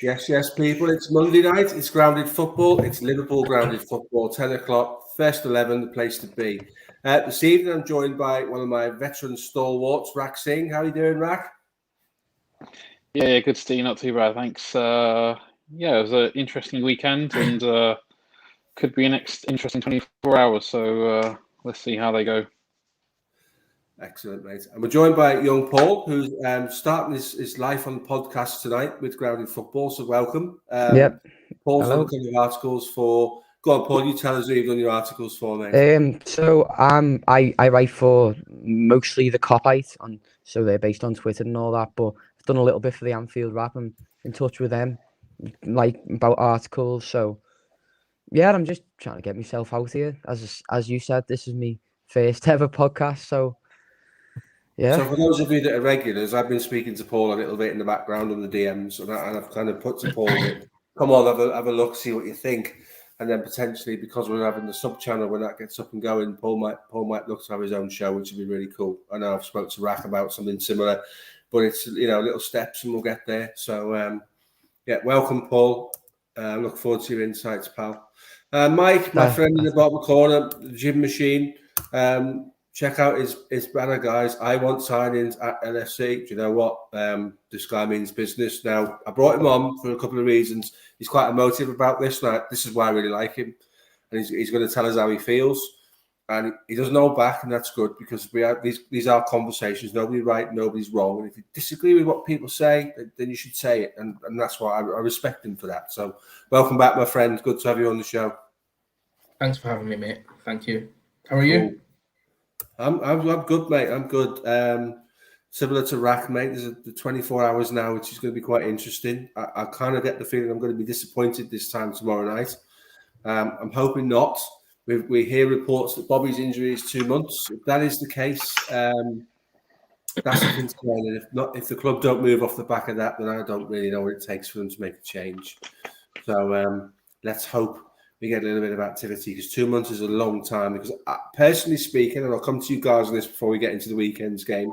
Yes, people. It's Monday night. It's grounded football. It's Liverpool grounded football. 10 o'clock. First 11, the place to be. This evening, I'm joined by one of my veteran stalwarts, Rak Singh. How are you doing, Rak? Yeah, good, Steve. Not too bad, thanks. Yeah, it was an interesting weekend and could be an interesting 24 hours. So let's see how they go. Excellent, mate. And we're joined by young Paul, who's starting his life on the podcast tonight with Grounded Football. So welcome. Yep. Paul's done Hello. a couple of articles for. Go on, Paul. You tell us who you've done your articles for, mate. So I write for mostly the Copite, so they're based on Twitter and all that. But I've done a little bit for the Anfield Rap. I'm in touch with them, like about articles. So yeah, I'm just trying to get myself out here. As you said, this is me first ever podcast. So yeah. So for those of you that are regulars, I've been speaking to Paul a little bit in the background on the DMs, and I've kind of put to Paul that, come on, have a look, see what you think, and then potentially, because we're having the sub channel when that gets up and going, Paul might look to have his own show, which would be really cool. I know I've spoke to Rak about something similar, but it's little steps and we'll get there. So yeah, welcome, Paul. I look forward to your insights, pal. Mike, my friend in the bottom corner, the gym machine. Check out his banner, guys. I want signings at LFC. Do you know what? This guy means business. Now, I brought him on for a couple of reasons. He's quite emotive about this. Now, this is why I really like him. And he's going to tell us how he feels. And he doesn't hold back, and that's good, because we have these are conversations. Nobody's right, nobody's wrong. And if you disagree with what people say, then you should say it. And that's why I respect him for that. So welcome back, my friend. Good to have you on the show. Thanks for having me, mate. Thank you. How are you? I'm good, mate. I'm good. Similar to Rak, mate. There's the 24 hours now, which is going to be quite interesting. I kind of get the feeling I'm going to be disappointed this time tomorrow night. I'm hoping not. We hear reports that Bobby's injury is 2 months. If that is the case, that's a concern. And if the club don't move off the back of that, then I don't really know what it takes for them to make a change. So let's hope we get a little bit of activity, because 2 months is a long time. Because personally speaking, and I'll come to you guys on this before we get into the weekend's game,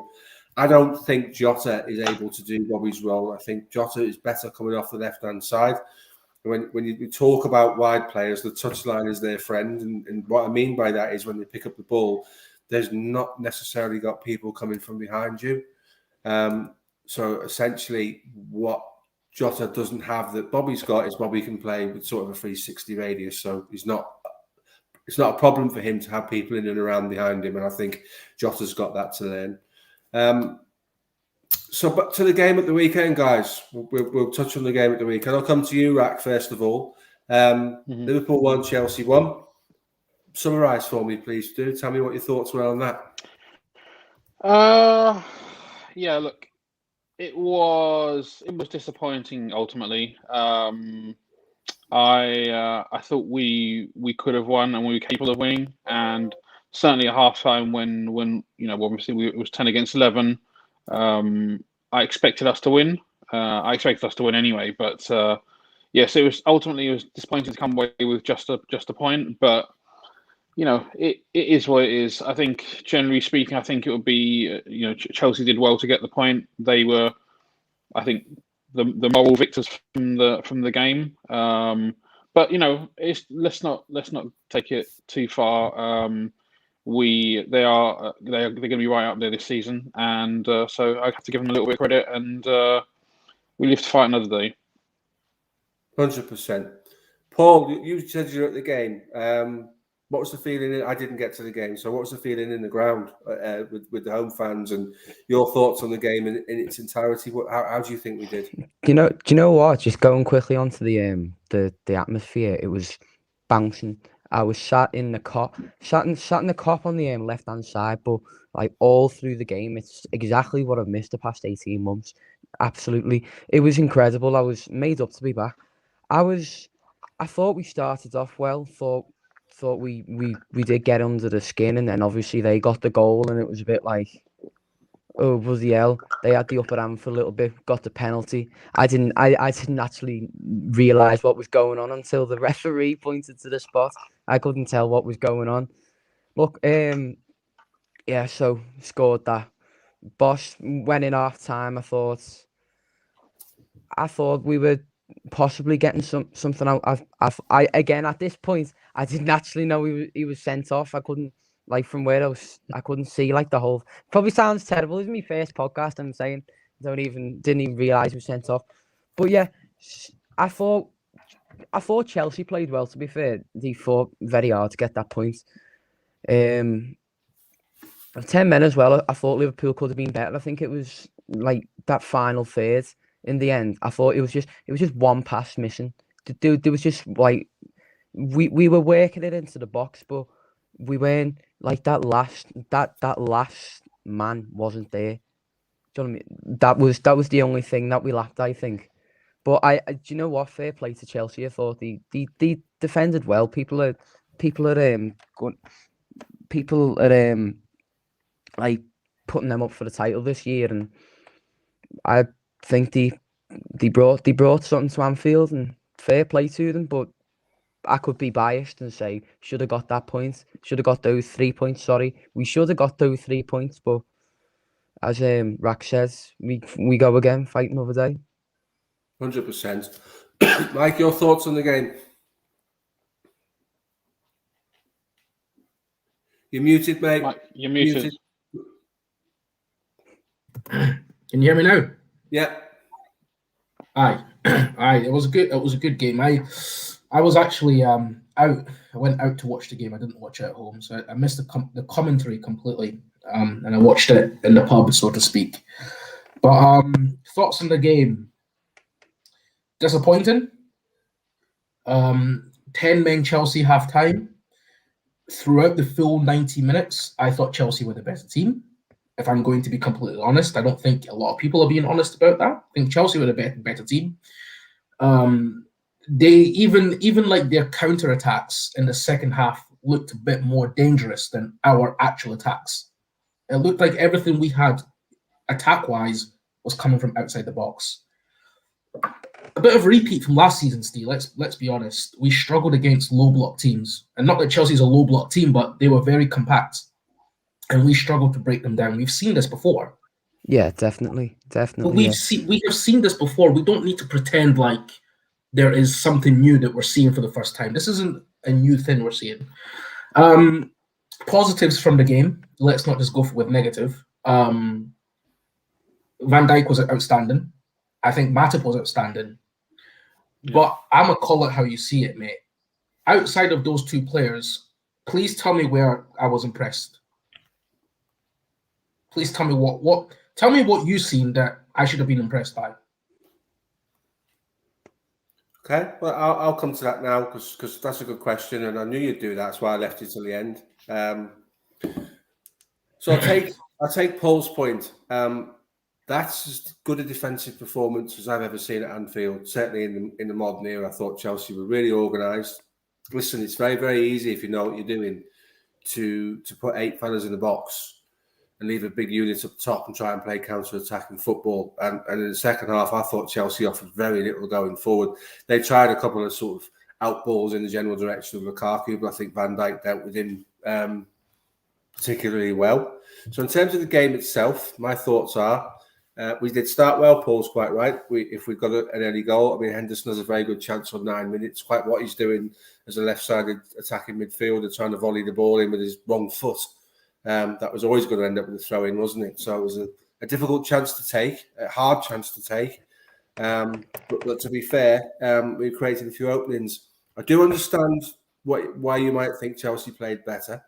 I don't think Jota is able to do Bobby's role. I think Jota is better coming off the left-hand side. When you talk about wide players, the touchline is their friend. And what I mean by that is when they pick up the ball, there's not necessarily got people coming from behind you. So essentially what Jota doesn't have that Bobby's got is Bobby can play with sort of a 360 radius. So it's not a problem for him to have people in and around behind him. And I think Jota's got that to learn. So, but to the game at the weekend, guys. We'll touch on the game at the weekend. I'll come to you, Rak, first of all. Liverpool won, Chelsea won. Summarise for me, please. Tell me what your thoughts were on that. Yeah, look, it was disappointing ultimately. I thought we could have won and we were capable of winning, and certainly at halftime when obviously it was 10 against 11. I expected us to win. I expected us to win anyway, but yes, it was disappointing to come away with just a point. But it is what it is. I think generally speaking, I think it would be Chelsea did well to get the point. They were, I think, the moral victors from the game. But let's not take it too far. They're going to be right up there this season, and so I have to give them a little bit of credit, and we live to fight another day. 100%. Paul, you said you're at the game. What was the feeling? I didn't get to the game, so what was the feeling in the ground with the home fans, and your thoughts on the game in its entirety? How do you think we did? Do you know what? Just going quickly onto the atmosphere, it was bouncing. I was sat in the cop on the left hand side, but like all through the game, it's exactly what I've missed the past 18 months. Absolutely, it was incredible. I was made up to be back. I thought we started off well. Thought we did get under the skin, and then obviously they got the goal, and it was a bit like, oh bloody hell! They had the upper hand for a little bit, got the penalty. I didn't actually realise what was going on until the referee pointed to the spot. I couldn't tell what was going on. Look, yeah, so scored that. Bosch went in half time. I thought I thought we were possibly getting something out. I again at this point I didn't actually know he was sent off. I couldn't from where I couldn't see the whole. Probably sounds terrible. This is my first podcast. I'm saying didn't even realize he was sent off. But yeah, I thought Chelsea played well. To be fair, they fought very hard to get that point. 10 men as well. I thought Liverpool could have been better. I think it was that final third. In the end, I thought it was just one pass missing. There was just we were working it into the box, but we weren't that last man wasn't there. Do you know what I mean? That was the only thing that we lacked, I think. But do you know what? Fair play to Chelsea. I thought they defended well. People are putting them up for the title this year, and I think they brought something to Anfield, and fair play to them. But I could be biased and say should have got that point. Should have got those 3 points. Sorry, we should have got those 3 points. But as Rack says, we go again, fight another day. 100%. Mike, your thoughts on the game? You're muted, mate. Mike, you're muted. Can you hear me now? Yeah. Aye. It was a good game. I was actually out. I went out to watch the game. I didn't watch it at home, so I missed the commentary completely. And I watched it in the pub, so to speak. But thoughts on the game? Disappointing. 10 men Chelsea half time. Throughout the full 90 minutes, I thought Chelsea were the better team. If I'm going to be completely honest, I don't think a lot of people are being honest about that. I think Chelsea were the better team. They even their counter-attacks in the second half looked a bit more dangerous than our actual attacks. It looked like everything we had attack-wise was coming from outside the box. A bit of repeat from last season, Steve. Let's be honest. We struggled against low-block teams. And not that Chelsea's a low-block team, but they were very compact. And we struggled to break them down. We've seen this before. Yeah, definitely. But we have seen this before. We don't need to pretend like there is something new that we're seeing for the first time. This isn't a new thing we're seeing. Positives from the game. Let's not just go with negative. Van Dijk was outstanding. I think Matip was outstanding. Yeah. But I'm going to call it how you see it, mate. Outside of those two players, please tell me where I was impressed. Please tell me tell me what you've seen that I should have been impressed by. Okay, well, I'll come to that now because that's a good question, and I knew you'd do that. That's why I left it till the end. So I'll take Paul's point. That's as good a defensive performance as I've ever seen at Anfield. Certainly in the modern era, I thought Chelsea were really organised. Listen, it's very, very easy if you know what you're doing to put 8 fellas in the box and leave a big unit up top and try and play counter-attacking football. And in the second half, I thought Chelsea offered very little going forward. They tried a couple of sort of outballs in the general direction of Lukaku, but I think Van Dijk dealt with him particularly well. So in terms of the game itself, my thoughts are, we did start well. Paul's quite right. If we got an early goal, I mean, Henderson has a very good chance on 9 minutes. Quite what he's doing as a left-sided attacking midfielder, trying to volley the ball in with his wrong foot. That was always going to end up with a throw-in, wasn't it? So it was a difficult chance to take, a hard chance to take. But to be fair, we created a few openings. I do understand why you might think Chelsea played better.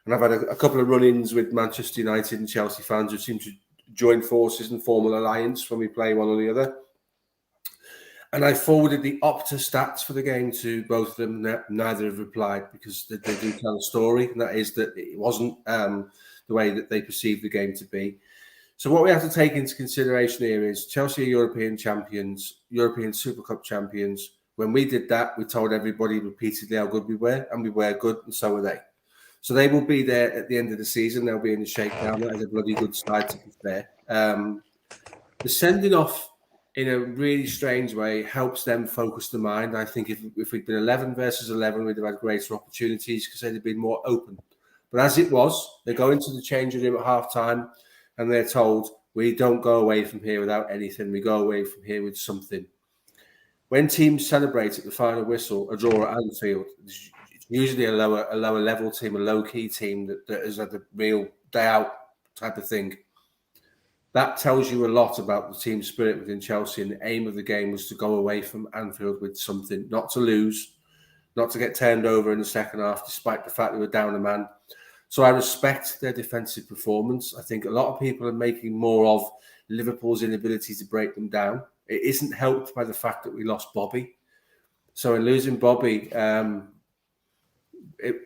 And I've had a couple of run-ins with Manchester United and Chelsea fans who seem to join forces and form an alliance when we play one or the other. And I forwarded the Opta stats for the game to both of them. Neither have replied because they do tell a story, and that is that it wasn't the way that they perceived the game to be. So what we have to take into consideration here is Chelsea are European champions, European Super Cup champions. When we did that, we told everybody repeatedly how good we were, and we were good, and so were they. So they will be there at the end of the season. They'll be in the shakedown. That is a bloody good side, to be fair. The sending off in a really strange way helps them focus the mind. I think if we'd been 11 versus 11, we'd have had greater opportunities because they'd have been more open. But as it was, they go into the changing room at half-time and they're told, We don't go away from here without anything. We go away from here with something. When teams celebrate at the final whistle, a draw at Anfield, it's usually a lower level team, a low key team that has had a real day out type of thing. That tells you a lot about the team spirit within Chelsea, and the aim of the game was to go away from Anfield with something, not to lose, not to get turned over in the second half, despite the fact they were down a man. So I respect their defensive performance. I think a lot of people are making more of Liverpool's inability to break them down. It isn't helped by the fact that we lost Bobby. So in losing Bobby,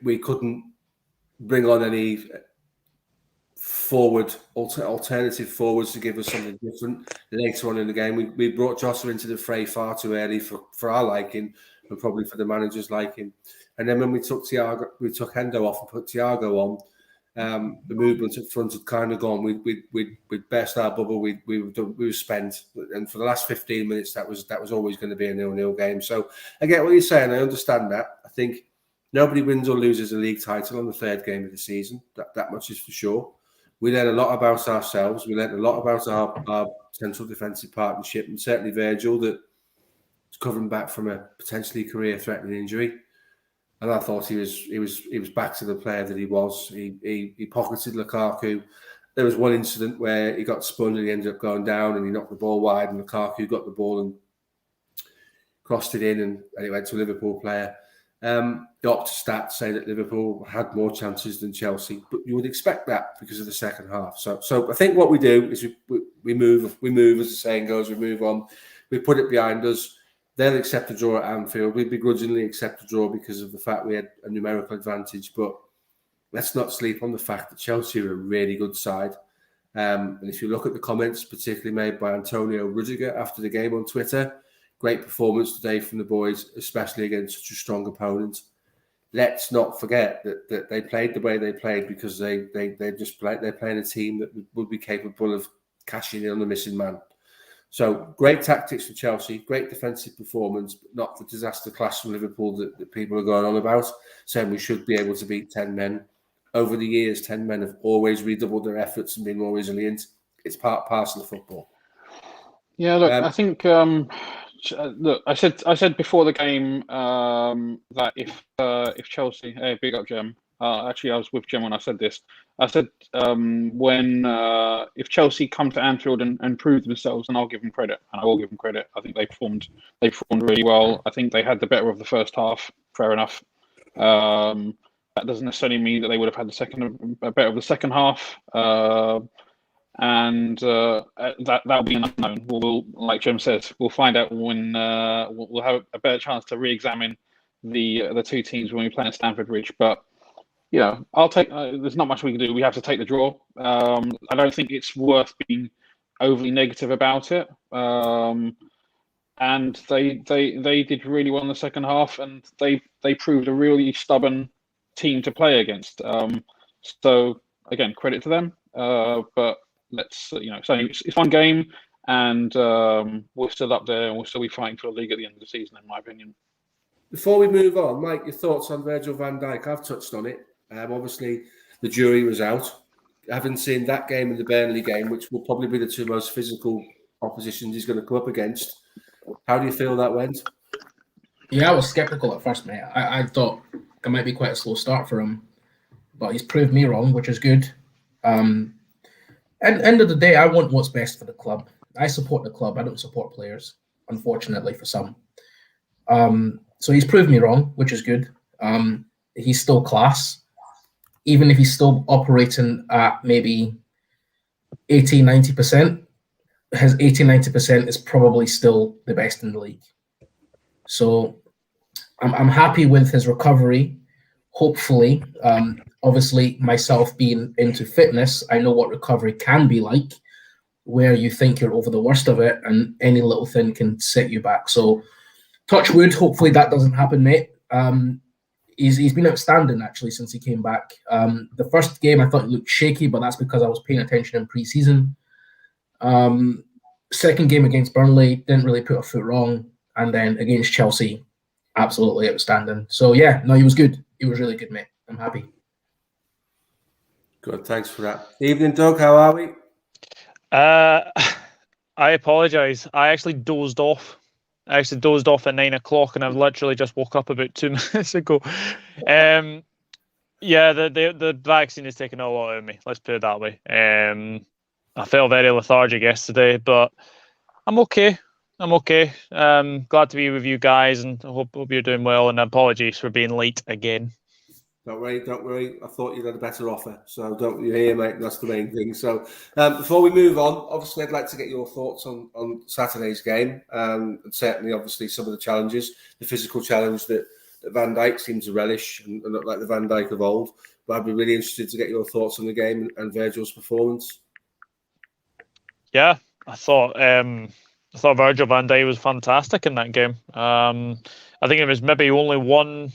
we couldn't bring on any alternative forwards to give us something different later on in the game. We brought Jota into the fray far too early for our liking, and probably for the manager's liking. And then when we took Hendo off and put Thiago on, the movement up front had kind of gone. We'd burst our bubble. We were spent, and for the last 15 minutes, that was always going to be a 0-0 game. So I get what you're saying. I understand that. I think nobody wins or loses a league title on the third game of the season. That much is for sure. We learned a lot about ourselves. We learned a lot about our central defensive partnership, and certainly Virgil, that was covering back from a potentially career-threatening injury. And I thought he was back to the player that he was. He pocketed Lukaku. There was one incident where he got spun and he ended up going down, and he knocked the ball wide, and Lukaku got the ball and crossed it in, and it went to a Liverpool player. The Opta stats say that Liverpool had more chances than Chelsea, but you would expect that because of the second half. So I think what we do is we move, as the saying goes, we move on. We put it behind us. They'll accept a draw at Anfield. We begrudgingly accept a draw because of the fact we had a numerical advantage. But let's not sleep on the fact that Chelsea are a really good side. And if you look at the comments, particularly made by Antonio Rudiger after the game on Twitter, great performance today from the boys, especially against such a strong opponent. Let's not forget that they played the way they played because they're playing a team that would be capable of cashing in on the missing man. So great tactics from Chelsea, great defensive performance, but not the disaster class from Liverpool that people are going on about, saying we should be able to beat 10 men. Over the years, 10 men have always redoubled their efforts and been more resilient. It's parcel of football. Yeah, look, I think look, I said before the game that if Chelsea, hey, big up Jem. Actually, I was with Jem when I said this. I said if Chelsea come to Anfield and prove themselves, then I'll give them credit, and I will give them credit. I think they performed really well. I think they had the better of the first half. Fair enough. That doesn't necessarily mean that they would have had a better of the second half. And that'll be an unknown. We'll, like Jim says, we'll find out when we'll have a better chance to re-examine the two teams when we play at Stamford Bridge. But I'll take. There's not much we can do. We have to take the draw. I don't think it's worth being overly negative about it. And they did really well in the second half, and they proved a really stubborn team to play against. So again, credit to them. But let's so it's one game, and we're still up there, and we'll still be fighting for the league at the end of the season, in my opinion. Before we move on, Mike, your thoughts on Virgil van Dijk? I've touched on it. Obviously, the jury was out. Having seen that game and the Burnley game, which will probably be the two most physical oppositions he's going to come up against, how do you feel that went? Yeah, I was sceptical at first, mate. I thought it might be quite a slow start for him, but he's proved me wrong, which is good. And end of the day, I want what's best for the club. I support the club. I don't support players, unfortunately, for some. So he's proved me wrong, which is good. He's still class. Even if he's still operating at maybe 80, 90%, his 80, 90% is probably still the best in the league. So I'm happy with his recovery. Hopefully, obviously, myself being into fitness, I know what recovery can be like, where you think you're over the worst of it and any little thing can set you back. So touch wood, hopefully that doesn't happen, mate. He's been outstanding, actually, since he came back. The first game, I thought he looked shaky, but that's because I was paying attention in pre-season. Second game against Burnley, didn't really put a foot wrong. And then against Chelsea, absolutely outstanding. So, yeah, no, he was good. He was really good, mate. I'm happy. Good, thanks for that. Evening, Doug. How are we? I apologise. I actually dozed off. At 9 o'clock, and I've literally just woke up about 2 minutes ago. Yeah, the vaccine has taken a lot out of me. Let's put it that way. I felt very lethargic yesterday, but I'm okay. Glad to be with you guys, and I hope you're doing well. And apologies for being late again. Don't worry. I thought you'd had a better offer, so don't you hear, mate? That's the main thing. So, before we move on, obviously, I'd like to get your thoughts on Saturday's game, and certainly, obviously, some of the challenges, the physical challenge that Van Dijk seems to relish, and not like the Van Dijk of old. But I'd be really interested to get your thoughts on the game and Virgil's performance. Yeah, I thought Virgil van Dijk was fantastic in that game. I think there was maybe only one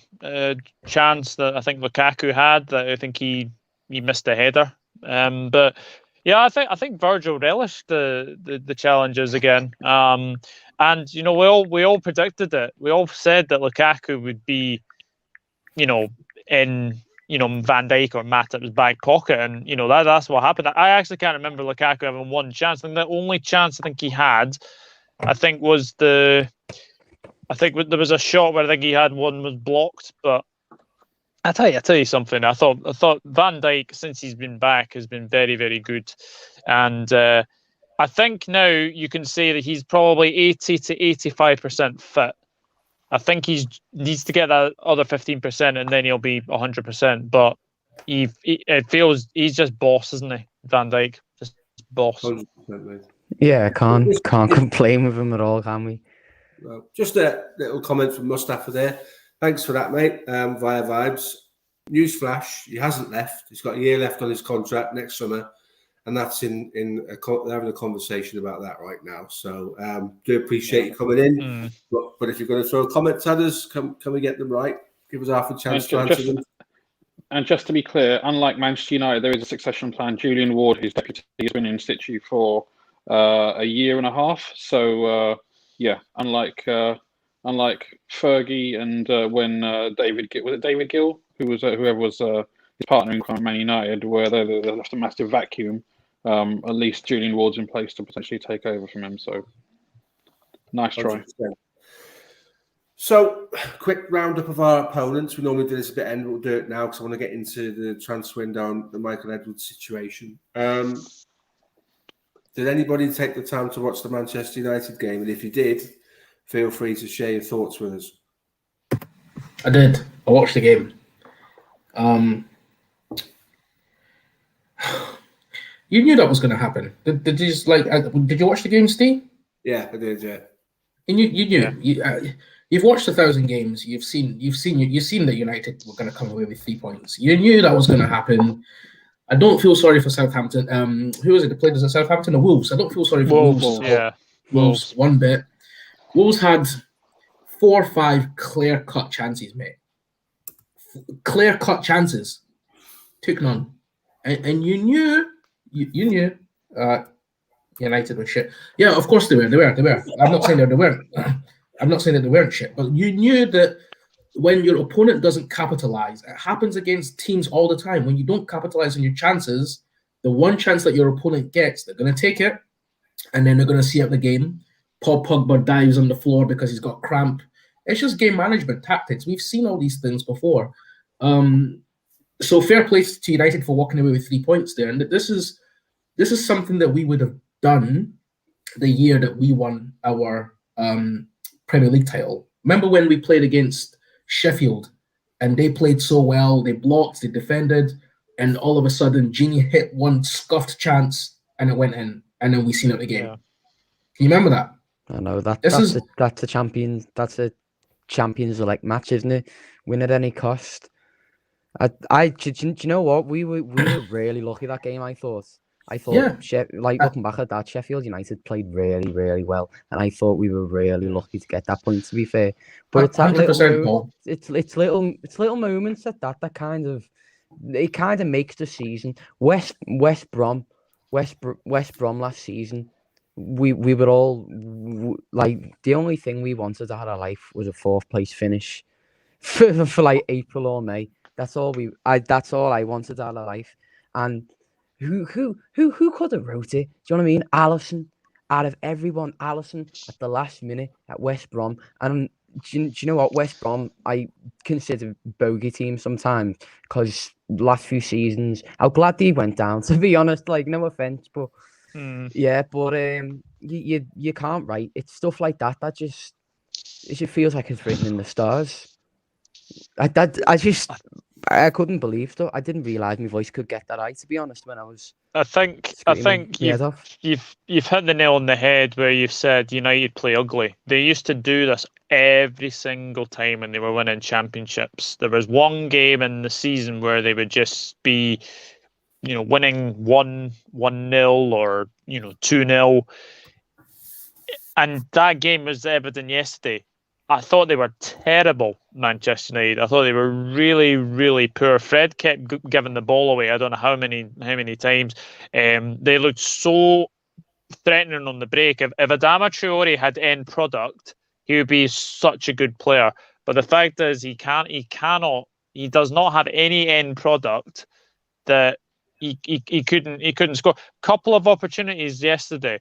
chance that I think Lukaku had that I think he missed a header. But yeah, I think Virgil relished the challenges again. And you know, we all predicted it. We all said that Lukaku would be, in Van Dijk or Matip's back pocket, and that's what happened. I actually can't remember Lukaku having one chance. I think the only chance I think he had, was there was a shot where I think he had one was blocked. But I tell you something. I thought Van Dijk, since he's been back, has been very, very good, and I think now you can say that he's probably 80 to 85% fit. I think he needs to get that other 15%, and then he'll be 100%. But it feels he's just boss, isn't he, Van Dijk? Just boss. 100%, Yeah, can't complain with him at all, can we? Well, just a little comment from Mustafa there. Thanks for that, mate. Via Vibes. Newsflash: he hasn't left. He's got a year left on his contract next summer, and that's they're having a conversation about that right now. So do appreciate you coming in. But if you're going to throw comments at us, can we get them right? Give us half a chance to answer them. And just to be clear, unlike Manchester United, there is a succession plan. Julian Ward, who's deputy, has been in situ for a year and a half. So yeah, unlike Fergie and when David Gill, whoever was his partner in Man United, where they left a massive vacuum. At least Julian Ward's in place to potentially take over from him. So nice try. 100%. So, quick roundup of our opponents. We normally do this at the end. We'll do it now because I want to get into the transfer window and the Michael Edwards situation. Did anybody take the time to watch the Manchester United game? And if you did, feel free to share your thoughts with us. I did. I watched the game. You knew that was going to happen. Did you watch the game, Steve? Yeah, I did. Yeah. And you knew. Yeah. You've watched 1,000 games. You've seen that United were going to come away with 3 points. You knew that was going to happen. I don't feel sorry for Southampton. Who was it that played as a Southampton? The Wolves. I don't feel sorry for Wolves. Yeah. Wolves one bit. Wolves had 4 or 5 clear-cut chances, mate. Clear-cut chances. Took none. And you knew United were shit. Yeah, of course they were. They were. I'm not saying that they weren't. I'm not saying that they weren't shit, but you knew that when your opponent doesn't capitalize, it happens against teams all the time. When you don't capitalize on your chances, the one chance that your opponent gets, they're going to take it, and then they're going to see out the game. Paul Pogba dives on the floor because he's got cramp. It's just game management tactics. We've seen all these things before. So fair play to United for walking away with 3 points there. And this is something that we would have done the year that we won our Premier League title. Remember when we played against Sheffield and they played so well, they blocked, they defended, and all of a sudden Gini hit one scuffed chance and it went in, and then we seen it the game. Yeah. Can you remember that? I know that's a Champions League match, isn't it? Win at any cost. Do you know what? We were really lucky that game. I thought, yeah. Looking back at that, Sheffield United played really, really well, and I thought we were really lucky to get that point. To be fair, but it's that it's little moments that kind of makes the season. West Brom last season. We were all like, the only thing we wanted out of life was a 4th place finish for like April or May. That's all I wanted out of life. And Who could have wrote it? Do you know what I mean? Allison, out of everyone, Allison at the last minute at West Brom. And do you know what? West Brom, I consider bogey team sometimes because last few seasons, I'm glad they went down, to be honest. Like, no offense, but yeah, but you can't write. It's stuff like that that just it feels like it's written in the stars. I couldn't believe stuff. I didn't realize my voice could get that high, to be honest, when I was I think screaming my head off. you've hit the nail on the head where you've said United play ugly. They used to do this every single time when they were winning championships. There was one game in the season where they would just be, winning 1-0 or 2-0. And that game was evident yesterday. I thought they were terrible, Manchester United. I thought they were really, really poor. Fred kept giving the ball away. I don't know how many times. They looked so threatening on the break. If Adama Traore had end product, he would be such a good player. But the fact is, he does not have any end product that he couldn't score. Couple of opportunities yesterday.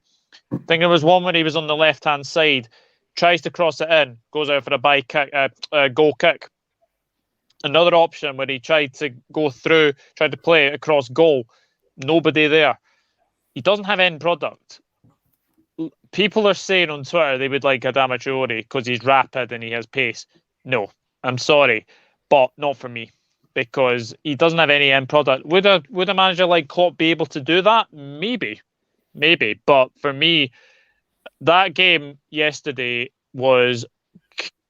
I think there was one where he was on the left-hand side. Tries to cross it in, goes out for a goal kick. Another option where he tried to go through, tried to play it across goal. Nobody there. He doesn't have end product. People are saying on Twitter they would like Adama Traore because he's rapid and he has pace. No, I'm sorry, but not for me because he doesn't have any end product. Would a manager like Klopp be able to do that? Maybe, but for me, that game yesterday was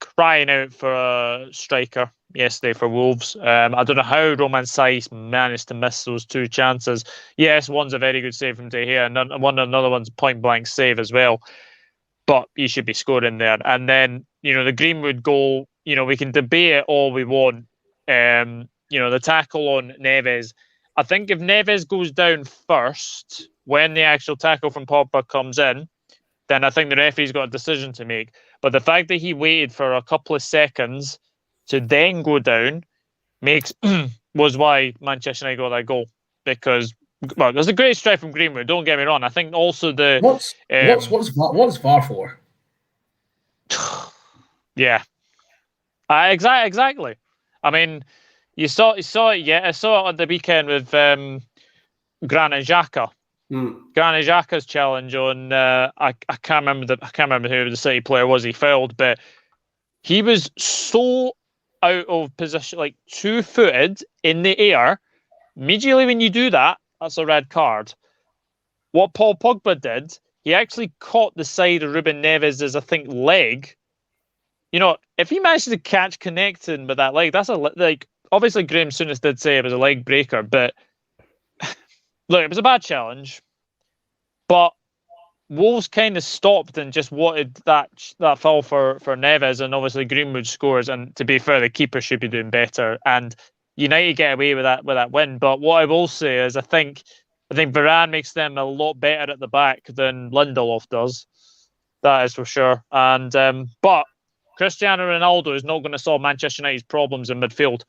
crying out for a striker yesterday for Wolves. I don't know how Roman Saiz managed to miss those two chances. Yes, one's a very good save from De Gea, and another one's a point-blank save as well. But he should be scoring there. And then, the Greenwood goal, we can debate it all we want. The tackle on Neves. I think if Neves goes down first, when the actual tackle from Pogba comes in, then I think the referee's got a decision to make. But the fact that he waited for a couple of seconds to then go down was why Manchester United got that goal. Because, well, there's a great strike from Greenwood, don't get me wrong. I think also what's VAR for? Yeah. Exactly. I mean, you saw it, yeah. I saw it on the weekend with Granit Xhaka. Granit Xhaka's challenge on I can't remember who the City player was he fouled, but he was so out of position, like 2-footed in the air. Immediately when you do that, that's a red card. What Paul Pogba did, he actually caught the side of Ruben Neves' leg. If he managed to catch connecting with that leg, that's obviously Graham Souness did say it was a leg breaker, but look, it was a bad challenge, but Wolves kind of stopped and just wanted that foul for Neves, and obviously Greenwood scores. And to be fair, the keeper should be doing better, and United get away with that win. But what I will say is, I think Varane makes them a lot better at the back than Lindelof does. That is for sure. And but Cristiano Ronaldo is not going to solve Manchester United's problems in midfield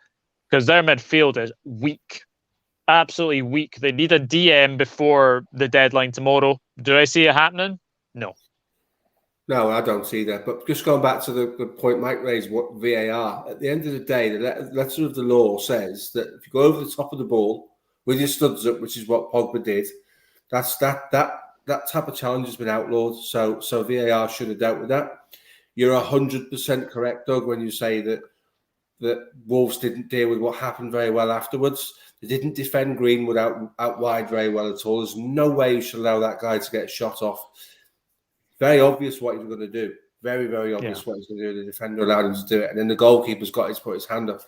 because their midfield is weak. Absolutely weak. They need a DM before the deadline tomorrow. Do I see it happening? No. No, I don't see that. But just going back to the point Mike raised, what VAR, at the end of the day, the letter of the law says that if you go over the top of the ball with your studs up, which is what Pogba did, that type of challenge has been outlawed. So VAR should have dealt with that. You're 100% correct, Doug, when you say that Wolves didn't deal with what happened very well afterwards. They didn't defend Greenwood out wide very well at all. There's no way you should allow that guy to get shot off. Very obvious what he was going to do. Very, very obvious what he was going to do. The defender allowed him to do it. And then the goalkeeper's got to put his hand up.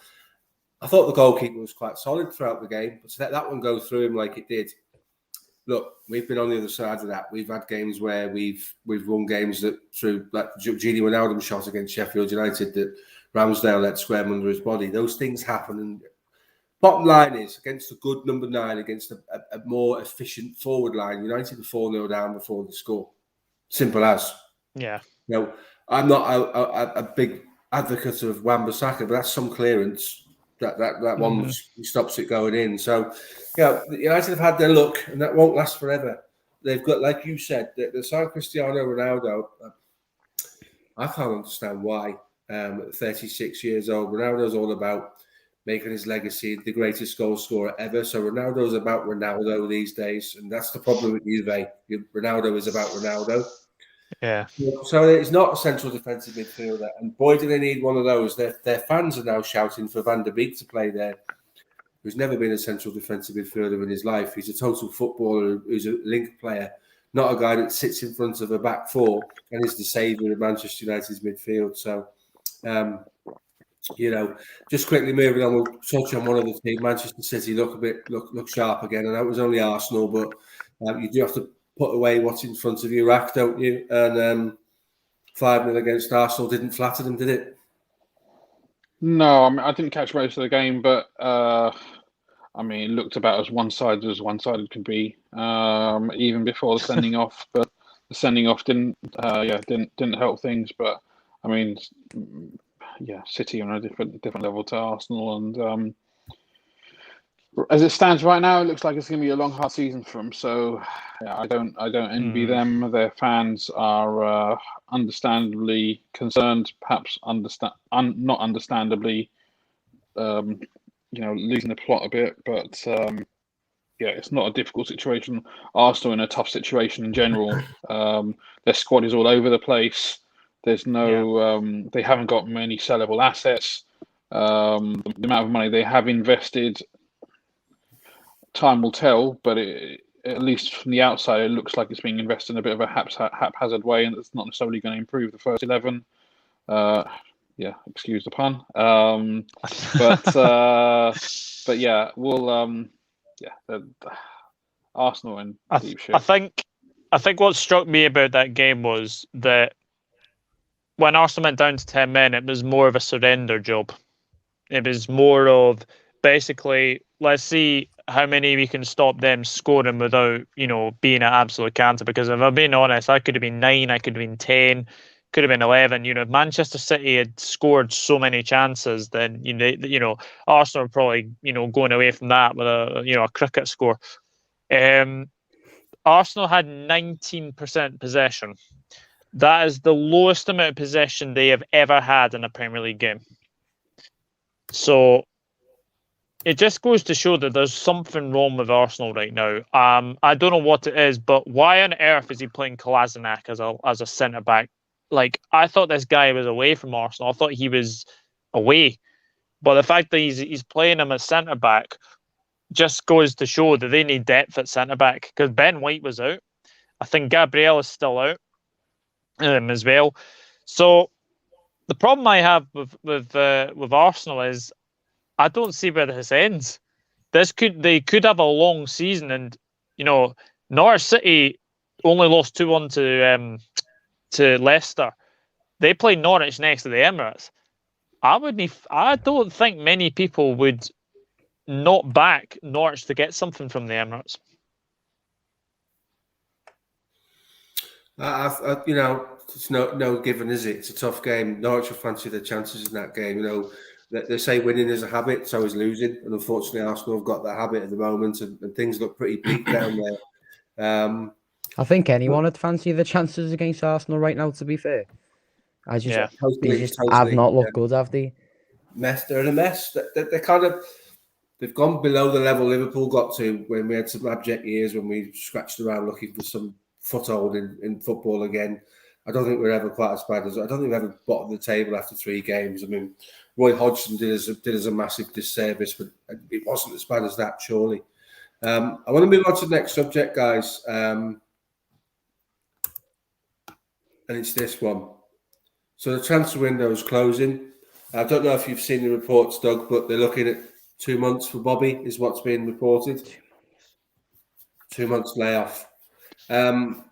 I thought the goalkeeper was quite solid throughout the game. But to let that one go through him like it did, look, we've been on the other side of that. We've had games where we've won games that through, like Gini Wijnaldum shot against Sheffield United, that Ramsdale let square under his body. Those things happen. And bottom line is, against a good number 9, against a more efficient forward line, United are 4-0 down before they score. Simple as. Yeah. I'm not a big advocate of Wan-Bissaka, but that's some clearance. That one stops it going in. So, United have had their luck, and that won't last forever. They've got, like you said, the signed Cristiano Ronaldo. I can't understand why. At 36 years old, Ronaldo's all about making his legacy the greatest goal scorer ever. So Ronaldo's about Ronaldo these days, and that's the problem with Juve. Ronaldo is about Ronaldo. Yeah. So it's not a central defensive midfielder, and boy, do they need one of those. Their fans are now shouting for Van der Beek to play there, who's never been a central defensive midfielder in his life. He's a total footballer who's a link player, not a guy that sits in front of a back four and is the saviour of Manchester United's midfield. So, just quickly moving on, we'll touch on one of the teams. Manchester City look sharp again. I know it was only Arsenal, but you do have to put away what's in front of you, rack, don't you? And 5-0 against Arsenal didn't flatter them, did it? No, I didn't catch most of the game, but it looked about as one-sided could be, even before the sending off. But the sending off didn't help things. But City on a different level to Arsenal, and as it stands right now, it looks like it's going to be a long, hard season for them. So, I don't envy them. Their fans are understandably concerned, perhaps not understandably, losing the plot a bit. But it's not a difficult situation. Arsenal in a tough situation in general. Their squad is all over the place. There's no, they haven't got many sellable assets. The amount of money they have invested, time will tell, but at least from the outside, it looks like it's being invested in a bit of a haphazard way, and it's not necessarily going to improve the first 11. Excuse the pun. Arsenal in deep shit. I think what struck me about that game was that when Arsenal went down to 10 men, it was more of a surrender job. It was more of basically, let's see how many we can stop them scoring without, being an absolute canter. Because if I'm being honest, I could have been 9, I could have been 10, could have been 11. If Manchester City had scored so many chances, then Arsenal are probably going away from that with a cricket score. Arsenal had 19% possession. That is the lowest amount of possession they have ever had in a Premier League game. So it just goes to show that there's something wrong with Arsenal right now. I don't know what it is, but why on earth is he playing Kolasinac as a centre back? Like, I thought this guy was away from Arsenal. I thought he was away, but the fact that he's playing him as centre back just goes to show that they need depth at centre back, because Ben White was out. I think Gabriel is still out as well. So the problem I have with Arsenal is I don't see where this ends. They could have a long season, and Norwich City only lost 2-1 to Leicester. They play Norwich next to the Emirates. I don't think many people would not back Norwich to get something from the Emirates. It's no given, is it? It's a tough game. Norwich will fancy their chances in that game. They say winning is a habit, so is losing. And unfortunately, Arsenal have got that habit at the moment, and things look pretty bleak down there. I think anyone would fancy the chances against Arsenal right now, to be fair. They just have not looked good, have they? They're in a mess. They've gone below the level Liverpool got to when we had some abject years, when we scratched around looking for some foothold in football again. I don't think we're ever quite as bad as I don't think we're ever bottom of the table after 3 games. Roy Hodgson did us a massive disservice, but it wasn't as bad as that, surely. I want to move on to the next subject, guys, and it's this one. So the transfer window is closing. I don't know if you've seen the reports, Doug, but they're looking at 2 months for Bobby, is what's being reported. 2 months layoff. I'm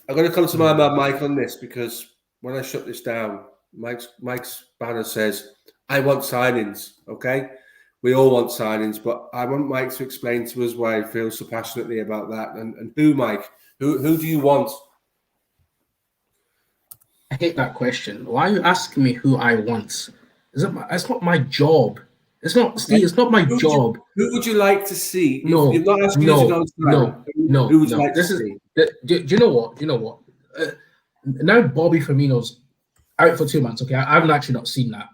going to come to my man Mike on this, because when I shut this down, Mike's banner says, I want signings, okay? We all want signings, but I want Mike to explain to us why he feels so passionately about that. And who, Mike? Who do you want? I hate that question. Why are you asking me who I want? It's not my job. It's not, Steve. It's not my job. Who would you like to see? No, You're not asking you to go tonight. Who would you like to see? Do you know what? You know what? Now Bobby Firmino's out for 2 months. Okay, I haven't actually not seen that.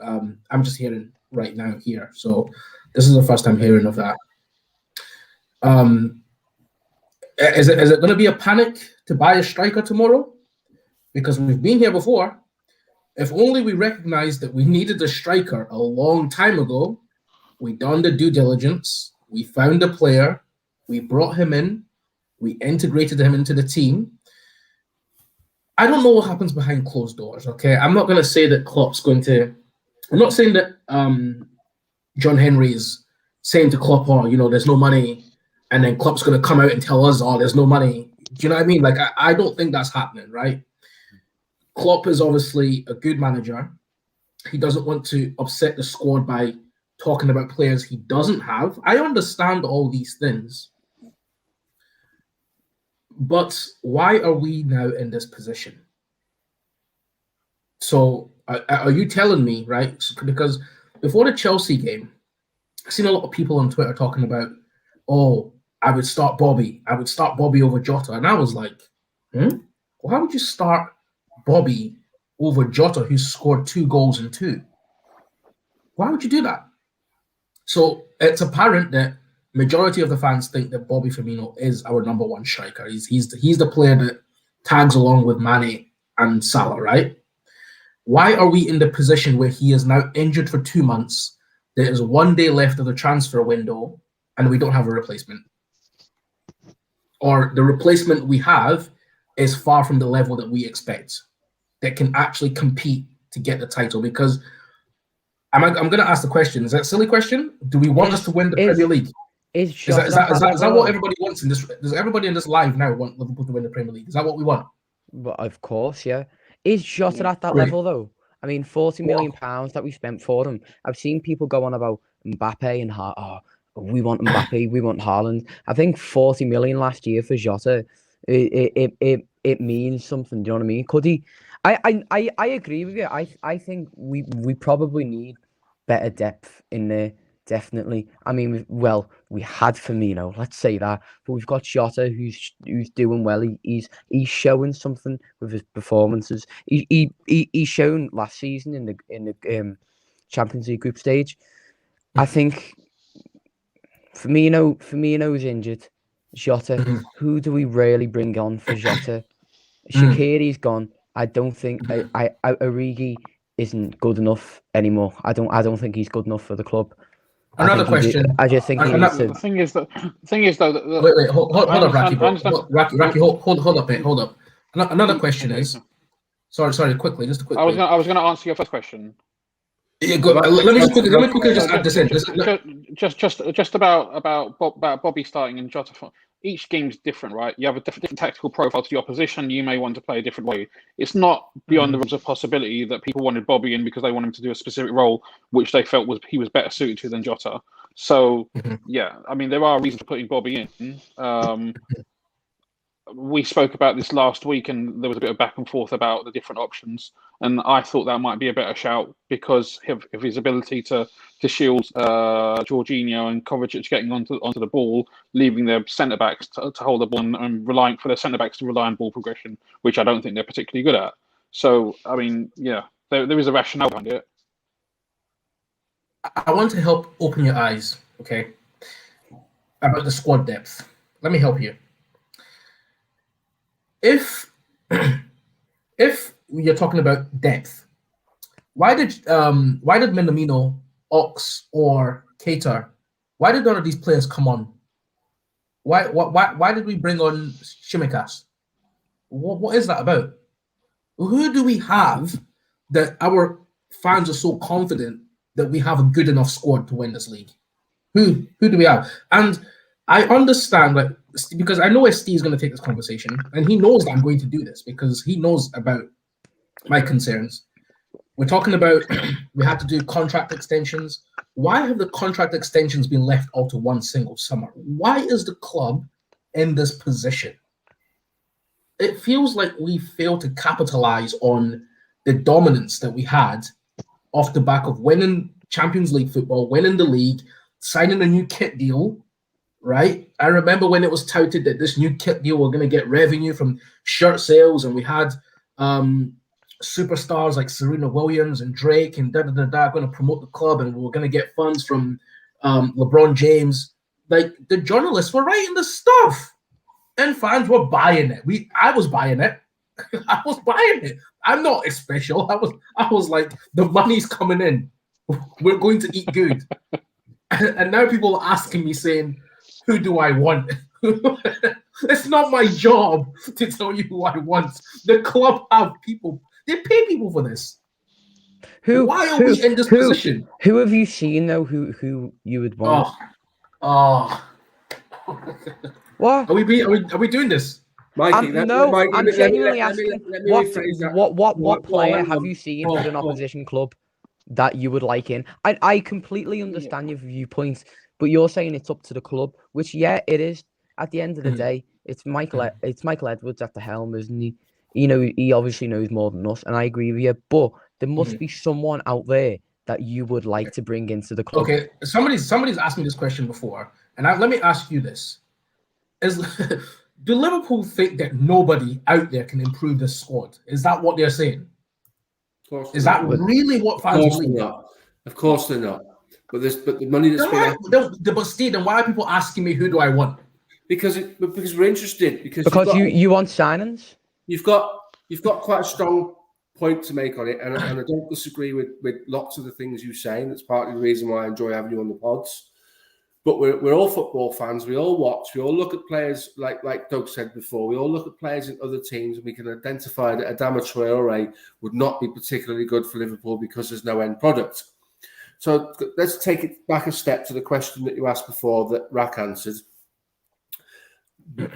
I'm just hearing right now here. So this is the first time hearing of that. Is it going to be a panic to buy a striker tomorrow? Because we've been here before. If only we recognized that we needed a striker a long time ago, we done the due diligence, we found a player, we brought him in, we integrated him into the team. I don't know what happens behind closed doors, okay? I'm not going to say that Klopp's going to... I'm not saying that John Henry is saying to Klopp, oh, you know, there's no money, and then Klopp's going to come out and tell us, oh, there's no money. Do you know what I mean? Like, I don't think that's happening, right? Klopp is obviously a good manager. He doesn't want to upset the squad by talking about players he doesn't have. I understand all these things. But why are we now in this position? So are you telling me, right? Because before the Chelsea game, I've seen a lot of people on Twitter talking about, oh, I would start Bobby. I would start Bobby over Jota. And I was like, Well, how would you start Bobby over Jota, who scored 2 goals in 2? Why would you do that? So it's apparent that majority of the fans think that Bobby Firmino is our number 1 striker. He's the player that tags along with Mane and Salah, right? Why are we in the position where he is now injured for 2 months? There is 1 day left of the transfer window, and we don't have a replacement. Or the replacement we have is far from the level that we expect, that can actually compete to get the title. Because I'm going to ask the question. Is that a silly question? Do we want us to win the Premier League? Is that what everybody wants in this? Does everybody in this live now want Liverpool to win the Premier League? Is that what we want? Well, of course, yeah. Is Jota at that level, though? I mean, £40 million that we spent for him. I've seen people go on about Mbappe and we want Mbappe, we want Haaland. I think 40 million last year for Jota, it means something. Do you know what I mean? Could he? I agree with you. I think we probably need better depth in there. Definitely. I mean, we had Firmino, let's say that, but we've got Jota who's doing well. He's showing something with his performances. He's shown last season in the Champions League group stage. I think Firmino's injured. Jota, who do we really bring on for Jota? Shaqiri's gone. I don't think Origi isn't good enough anymore. I don't think he's good enough for the club. Another question. I just think he needs to... The thing is though. Wait, hold up, Rocky, hold up, mate, hold up. Another question is. Sorry, quickly, just quickly. I was going to answer your first question. Yeah, good. Let me quickly just add this in. Just about Bobby starting and Jota. Each game's different, right? You have a different tactical profile to the opposition. You may want to play a different way. It's not beyond the realms of possibility that people wanted Bobby in because they want him to do a specific role, which they felt he was better suited to than Jota. So, yeah, I mean, there are reasons for putting Bobby in. We spoke about this last week, and there was a bit of back and forth about the different options. And I thought that might be a better shout because of his ability to shield Jorginho and Kovacic getting onto the ball, leaving their centre backs to hold the ball and relying for their centre backs to rely on ball progression, which I don't think they're particularly good at. So, I mean, yeah, there is a rationale behind it. I want to help open your eyes, okay, about the squad depth. Let me help you. If you're talking about depth, why did Minamino, Ox, or Keita, why did none of these players come on? Why did we bring on Shimikas? What is that about? Who do we have that our fans are so confident that we have a good enough squad to win this league? Who do we have? And I understand, like, because I know where Steve's going to take this conversation, and he knows that I'm going to do this because he knows about my concerns. We're talking about we had to do contract extensions. Why have the contract extensions been left out to one single summer? Why is the club in this position? It feels like we failed to capitalize on the dominance that we had off the back of winning Champions League football, winning the league, signing a new kit deal, right? I remember when it was touted that this new kit deal were going to get revenue from shirt sales, and we had superstars like Serena Williams and Drake and going to promote the club, and we were going to get funds from LeBron James. Like, the journalists were writing the stuff, and fans were buying it. I was buying it. I was buying it. I'm not special. I was like, the money's coming in. We're going to eat good. And now people are asking me, saying, who do I want? It's not my job to tell you who I want. The club have people. They pay people for this. Why are we in this position? Who have you seen, though, who you would want? What? Are we doing this? Mikey, I'm genuinely asking, what player have you seen for an opposition club that you would like in? I completely understand your viewpoint, but you're saying it's up to the club, which, yeah, it is. At the end of the day, it's Michael Edwards at the helm, isn't he? You know, he obviously knows more than us, and I agree with you, but there must be someone out there that you would like to bring into the club. Okay, somebody's asked me this question before, and let me ask you this. Do Liverpool think that nobody out there can improve the squad? Is that what they're saying? Is that really what fans believe? Of course they're not. But the money that's but Steve, then why are people asking me who do I want? Because we're interested. Because you want signings. You've got quite a strong point to make on it, and I don't disagree with lots of the things you say, and that's partly the reason why I enjoy having you on the pods. But we're all football fans. We all watch. We all look at players, like Doug said before. We all look at players in other teams, and we can identify that Adama Traore would not be particularly good for Liverpool because there's no end product. So let's take it back a step to the question that you asked before that Rack answered.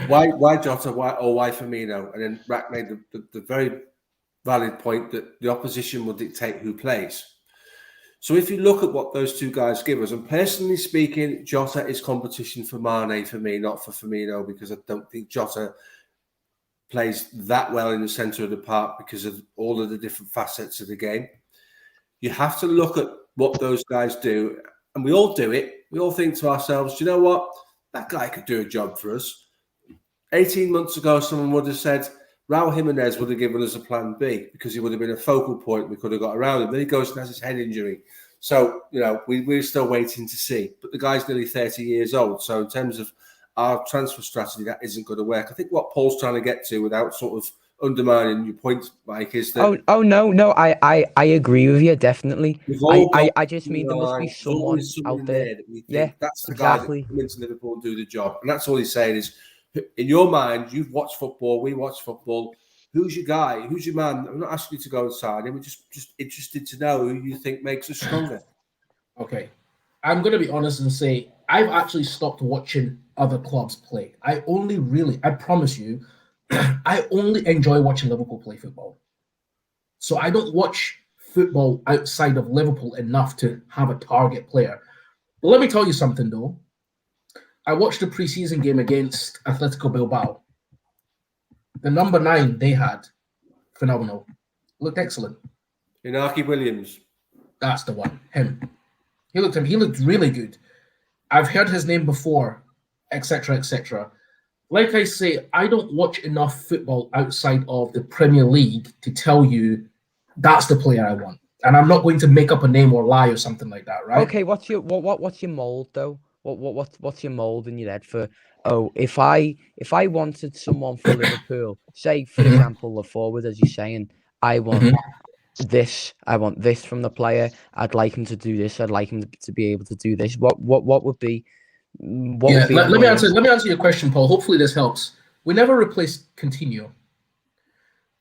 Why Jota? Why Firmino? And then Rack made the very valid point that the opposition will dictate who plays. So if you look at what those two guys give us, and personally speaking, Jota is competition for Mane for me, not for Firmino, because I don't think Jota plays that well in the centre of the park because of all of the different facets of the game. You have to look at what those guys do, and we all do it. We all think to ourselves, do you know what? That guy could do a job for us. 18 months ago, someone would have said, Raul Jimenez would have given us a plan B because he would have been a focal point. We could have got around him. Then he goes and has his head injury. So, you know, we're still waiting to see. But the guy's nearly 30 years old. So in terms of our transfer strategy, that isn't going to work. I think what Paul's trying to get to without sort of undermining your point, Mike, is that... No, I agree with you, definitely. I just mean there must be someone out there. Yeah, that's the guy that can come into Liverpool and do the job. And that's all he's saying is, in your mind, you've watched football, we watch football. Who's your guy? Who's your man? I'm not asking you to go and sign him. We're just interested to know who you think makes us stronger. Okay. I'm going to be honest and say I've actually stopped watching other clubs play. I promise you, I only enjoy watching Liverpool play football. So I don't watch football outside of Liverpool enough to have a target player. But let me tell you something, though. I watched the preseason game against Atletico Bilbao. The number 9 they had, phenomenal. Looked excellent. Inaki Williams. That's the one. Him. He looked really good. I've heard his name before, etc., etc. Like I say, I don't watch enough football outside of the Premier League to tell you that's the player I want. And I'm not going to make up a name or lie or something like that, right? Okay, what's your mold though? What's your mold in your head for? Oh, if I wanted someone for Liverpool, say for example the forward, as you're saying, I want this from the player. I'd like him to do this. I'd like him to be able to do this. What would be? Let me answer your question, Paul. Hopefully this helps. We never replaced Coutinho,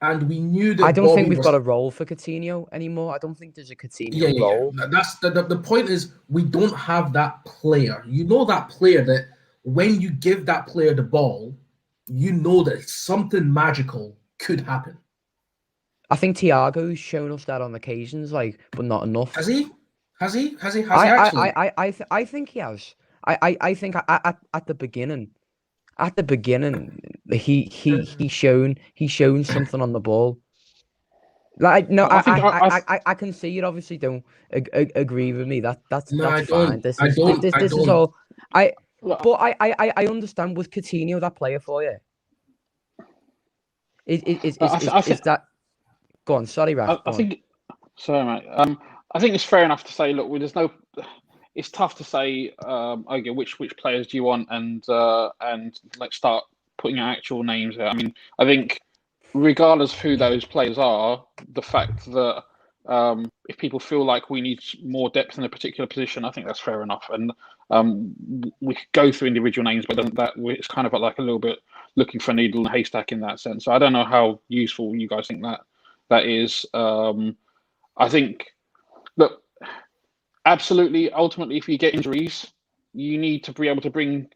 and we knew that. I don't think we've got a role for Coutinho anymore. I don't think there's a Coutinho role. That's the point. Is we don't have that player. You know that player that when you give that player the ball, you know that something magical could happen. I think Thiago's shown us that on occasions, but not enough. Has he? Has he actually? I think he has. I think at the beginning, he shown something on the ball Like no, I think I can see you obviously don't agree with me. That's No, I fine. don't. This I is don't. this I this is don't. all I. look, But I understand. Was Coutinho that player for you? I think Is that? Go on. Sorry, Raf. I Go on. think sorry, mate. I think it's fair enough to say, look, there's no. It's tough to say, okay, which players do you want, and like start putting out actual names there. I mean, I think regardless of who those players are, the fact that if people feel like we need more depth in a particular position, I think that's fair enough. And we could go through individual names, but it's kind of like a little bit looking for a needle in a haystack in that sense. So I don't know how useful you guys think that is. I think, look, absolutely. Ultimately, if you get injuries, you need to be able to bring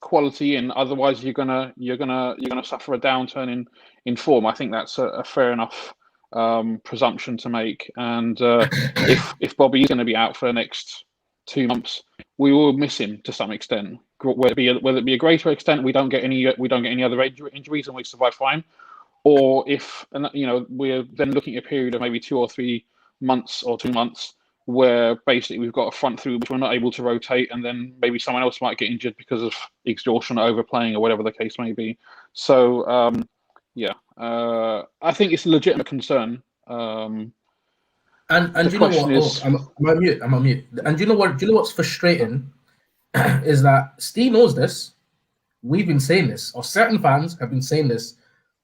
quality in. Otherwise, you're gonna suffer a downturn in form. I think that's a fair enough presumption to make. And if Bobby is going to be out for the next 2 months, we will miss him to some extent. Whether it be a greater extent, we don't get any other injuries and we survive fine. Or if we're then looking at a period of maybe 2 or 3 months or 2 months where basically we've got a front through which we're not able to rotate, and then maybe someone else might get injured because of exhaustion or overplaying or whatever the case may be. So I think it's a legitimate concern. And you know what? Is, I'm on mute. I'm on mute. And you know what? Do you know what's frustrating is that Steve knows this. We've been saying this, or certain fans have been saying this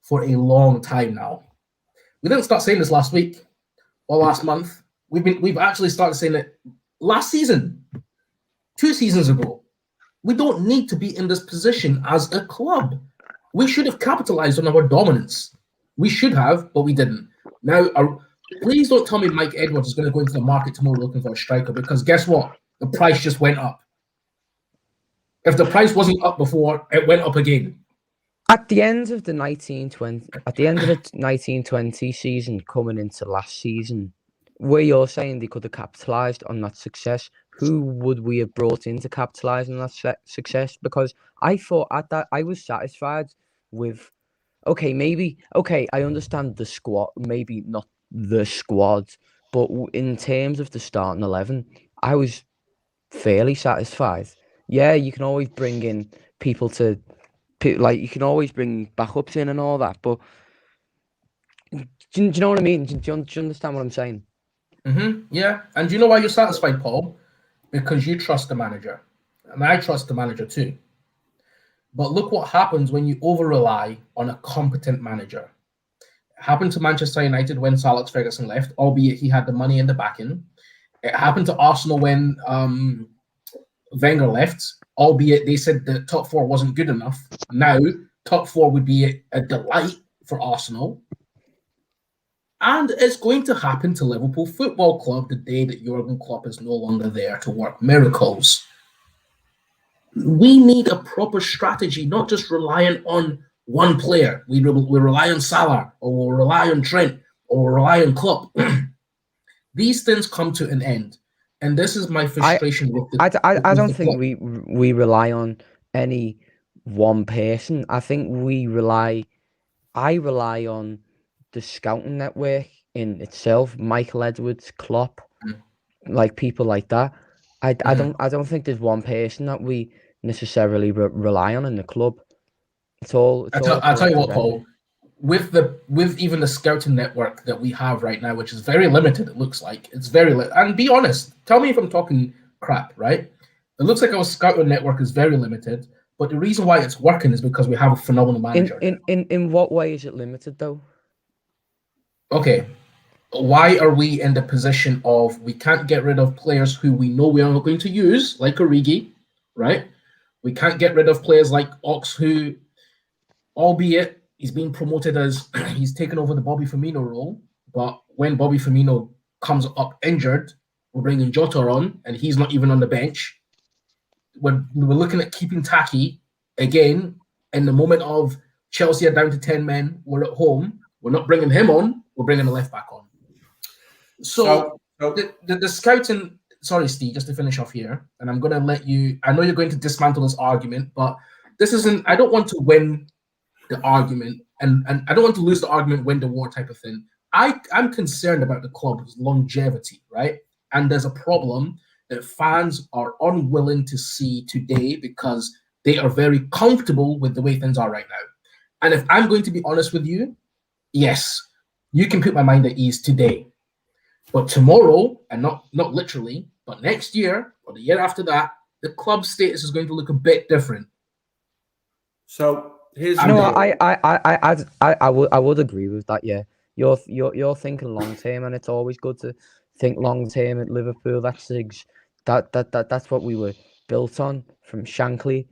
for a long time now. We didn't start saying this last week or last month. We've actually started saying it last season, 2 seasons ago. We don't need to be in this position as a club. We should have capitalized on our dominance. We should have, but we didn't. Now, please don't tell me Mike Edwards is going to go into the market tomorrow looking for a striker, because guess what? The price just went up. If the price wasn't up before, it went up again. At the end of the 1920 season, coming into last season, where you're saying they could have capitalised on that success, who would we have brought in to capitalise on that success? Because I thought at that I was satisfied with, I understand the squad, maybe not the squad, but in terms of the starting 11, I was fairly satisfied. Yeah, you can always bring in people to, like, you can always bring backups in and all that, but do you know what I mean? Do you understand what I'm saying? Yeah, and do you know why you're satisfied, Paul? Because you trust the manager, and I trust the manager too. But look what happens when you over-rely on a competent manager. It happened to Manchester United when Sir Alex Ferguson left, albeit he had the money in the backing. It happened to Arsenal when Wenger left, albeit they said the top 4 wasn't good enough. Now, top 4 would be a delight for Arsenal. And it's going to happen to Liverpool Football Club the day that Jurgen Klopp is no longer there to work miracles. We need a proper strategy, not just relying on one player. We rely on Salah, or we'll rely on Trent, or we'll rely on Klopp. These things come to an end. And this is my frustration with the I don't think we rely on any one person. I think I rely on the scouting network in itself, Michael Edwards, Klopp, like people like that. I don't think there's one person that we necessarily rely on in the club. I'll tell you what, Paul. With even the scouting network that we have right now, which is very limited, it looks like it's very and be honest, tell me if I'm talking crap, right? It looks like our scouting network is very limited, but the reason why it's working is because we have a phenomenal manager. In what way is it limited though? Okay, why are we in the position of we can't get rid of players who we know we are not going to use, like Origi, right? We can't get rid of players like Ox, who, albeit he's being promoted as he's taken over the Bobby Firmino role, but when Bobby Firmino comes up injured, we're bringing Jota on, and he's not even on the bench. We're looking at keeping Taki again. In the moment of Chelsea are down to 10 men, we're at home. We're not bringing him on. We're bringing the left back on. So the scouting. Sorry, Steve, just to finish off here, and I'm going to let you. I know you're going to dismantle this argument, but this isn't. I don't want to win the argument, and I don't want to lose the argument, win the war type of thing. I'm concerned about the club's longevity, right? And there's a problem that fans are unwilling to see today because they are very comfortable with the way things are right now. And if I'm going to be honest with you, yes, you can put my mind at ease today. But tomorrow, and not literally, but next year or the year after that, the club status is going to look a bit different. So here's You know what? I would agree with that. Yeah, you're thinking long term, and it's always good to think long term at Liverpool. That's what we were built on, from Shankly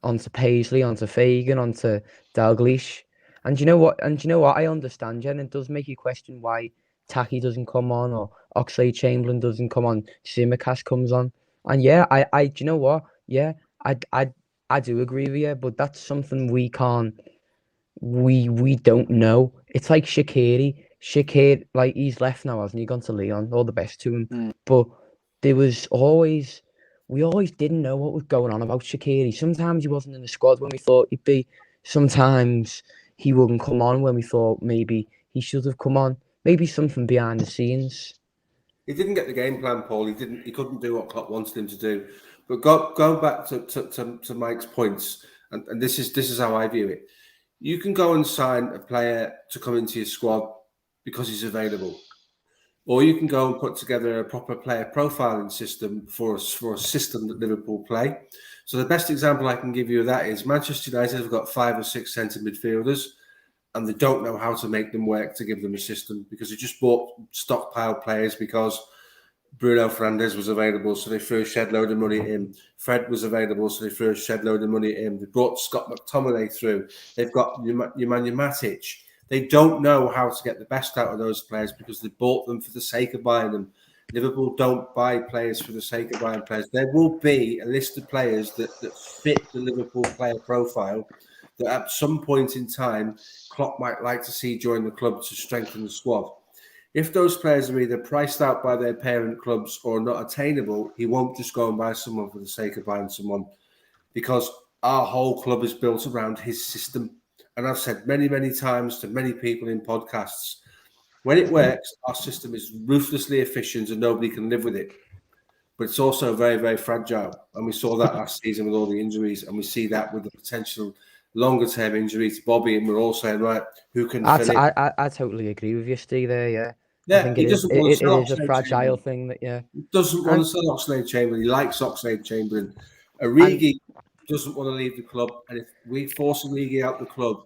onto Paisley, onto Fagan, onto Dalglish. And you know what? I understand, Jen. It does make you question why Taki doesn't come on, or Oxlade-Chamberlain doesn't come on. Tsimikas comes on, and yeah, do you know what? Yeah, I do agree with you, but that's something we can't. We don't know. It's like Shaqiri. Shaqiri, like, he's left now, hasn't he? Gone to Leon. All the best to him. But we always didn't know what was going on about Shaqiri. Sometimes he wasn't in the squad when we thought he'd be. Sometimes he wouldn't come on when we thought maybe he should have come on. Maybe something behind the scenes. He didn't get the game plan, Paul. He couldn't do what Klopp wanted him to do. But go back to Mike's points, and this is how I view it. You can go and sign a player to come into your squad because he's available, or you can go and put together a proper player profiling system for a system that Liverpool play. So the best example I can give you of that is Manchester United have got 5 or 6 centre midfielders, and they don't know how to make them work to give them a system because they just bought stockpile players because Bruno Fernandes was available, so they threw a shed load of money at him. Fred was available, so they threw a shed load of money at him. They brought Scott McTominay through. They've got Nemanja Matic. They don't know how to get the best out of those players because they bought them for the sake of buying them. Liverpool don't buy players for the sake of buying players. There will be a list of players that fit the Liverpool player profile that at some point in time, Klopp might like to see join the club to strengthen the squad. If those players are either priced out by their parent clubs or not attainable, he won't just go and buy someone for the sake of buying someone, because our whole club is built around his system. And I've said many, many times to many people in podcasts, when it works, our system is ruthlessly efficient and nobody can live with it. But it's also very, very fragile. And we saw that last season with all the injuries, and we see that with the potential longer-term injury to Bobby, and we're all saying, right, who can fill it? I totally agree with you, Steve, there, yeah. Yeah, I think he it doesn't want to sell is a fragile thing that, yeah. He doesn't want to sell Oxlade-Chamberlain. He likes Oxlade-Chamberlain. Origi doesn't want to leave the club, and if we force Origi out the club,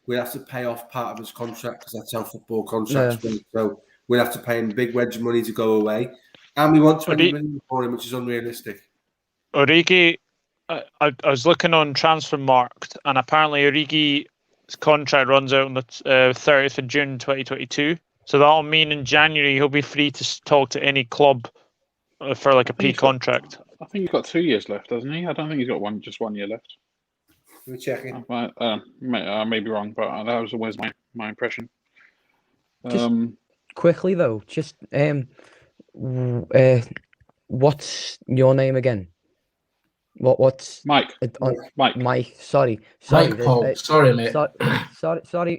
we have to pay off part of his contract because that's how football contracts work. So we'll have to pay him a big wedge of money to go away, and we want 20 million for him, which is unrealistic. Origi, I was looking on Transfermarkt, and apparently Origi's contract runs out on the 30th of June 2022. So that'll mean in January he'll be free to talk to any club for like a P contract. I think he's got 2 years left, doesn't he? I don't think he's got just 1 year left. We're checking. I may be wrong, but that was always my impression. Just quickly though, what's your name again? What's Mike? Mike. Sorry. Mike Paul. Sorry, mate.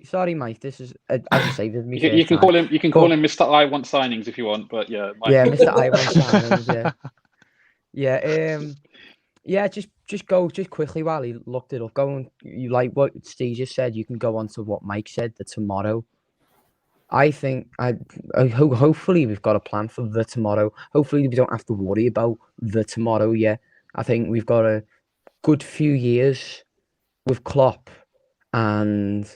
Sorry, Mike. This is, as I say, this is me. You can call him. You can call him Mr. I Want Signings if you want, but yeah. Mike. Yeah, Mr. I Want Signings. Yeah. Yeah. Just quickly while he looked it up. You like what Steve just said. You can go on to what Mike said. The tomorrow. I think hopefully we've got a plan for the tomorrow. Hopefully we don't have to worry about the tomorrow yet. I think we've got a good few years with Klopp, and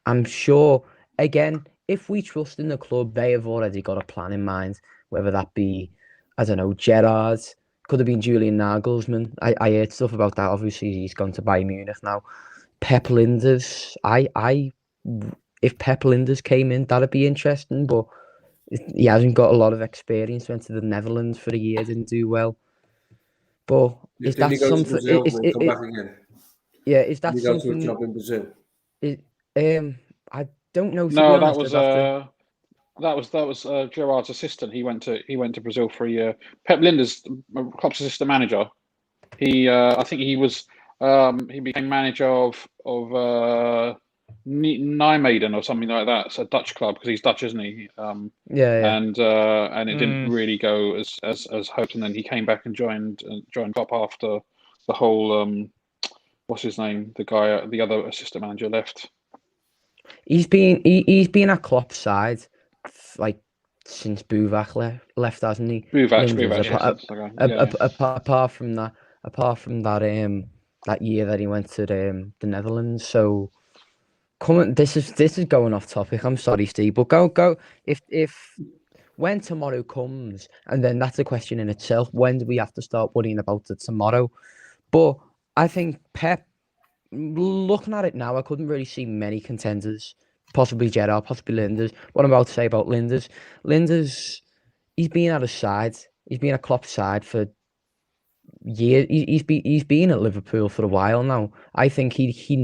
I'm sure, again, if we trust in the club, they have already got a plan in mind, whether that be, I don't know, Gerrard, could have been Julian Nagelsmann. I heard stuff about that. Obviously, he's gone to Bayern Munich now. Pep Linders, if Pep Linders came in, that'd be interesting, but he hasn't got a lot of experience. Went to the Netherlands for a year, didn't do well. But is that something? Is that something? Job in Brazil? I don't know. No, that was Gerrard's assistant. He went to Brazil for a year. Pep Linders, Klopp's assistant manager. I think he was. He became manager of Nijmegen or something like that. It's a Dutch club because he's Dutch, isn't he? Yeah. And it didn't really go as hoped, and then he came back and joined Klopp after the whole what's his name? The other assistant manager left. He's been at Klopp's side like since Buvac left, hasn't he? Buvac. Apart from that that year that he went to the Netherlands. So this is going off topic. I'm sorry, Steve, but go if when tomorrow comes, and then that's a question in itself. When do we have to start worrying about it tomorrow? But I think Pep, looking at it now, I couldn't really see many contenders. Possibly Gerrard, possibly Linders. What I'm about to say about Linders, he's been at his side. He's been at Klopp's side for years. He's been at Liverpool for a while now. I think he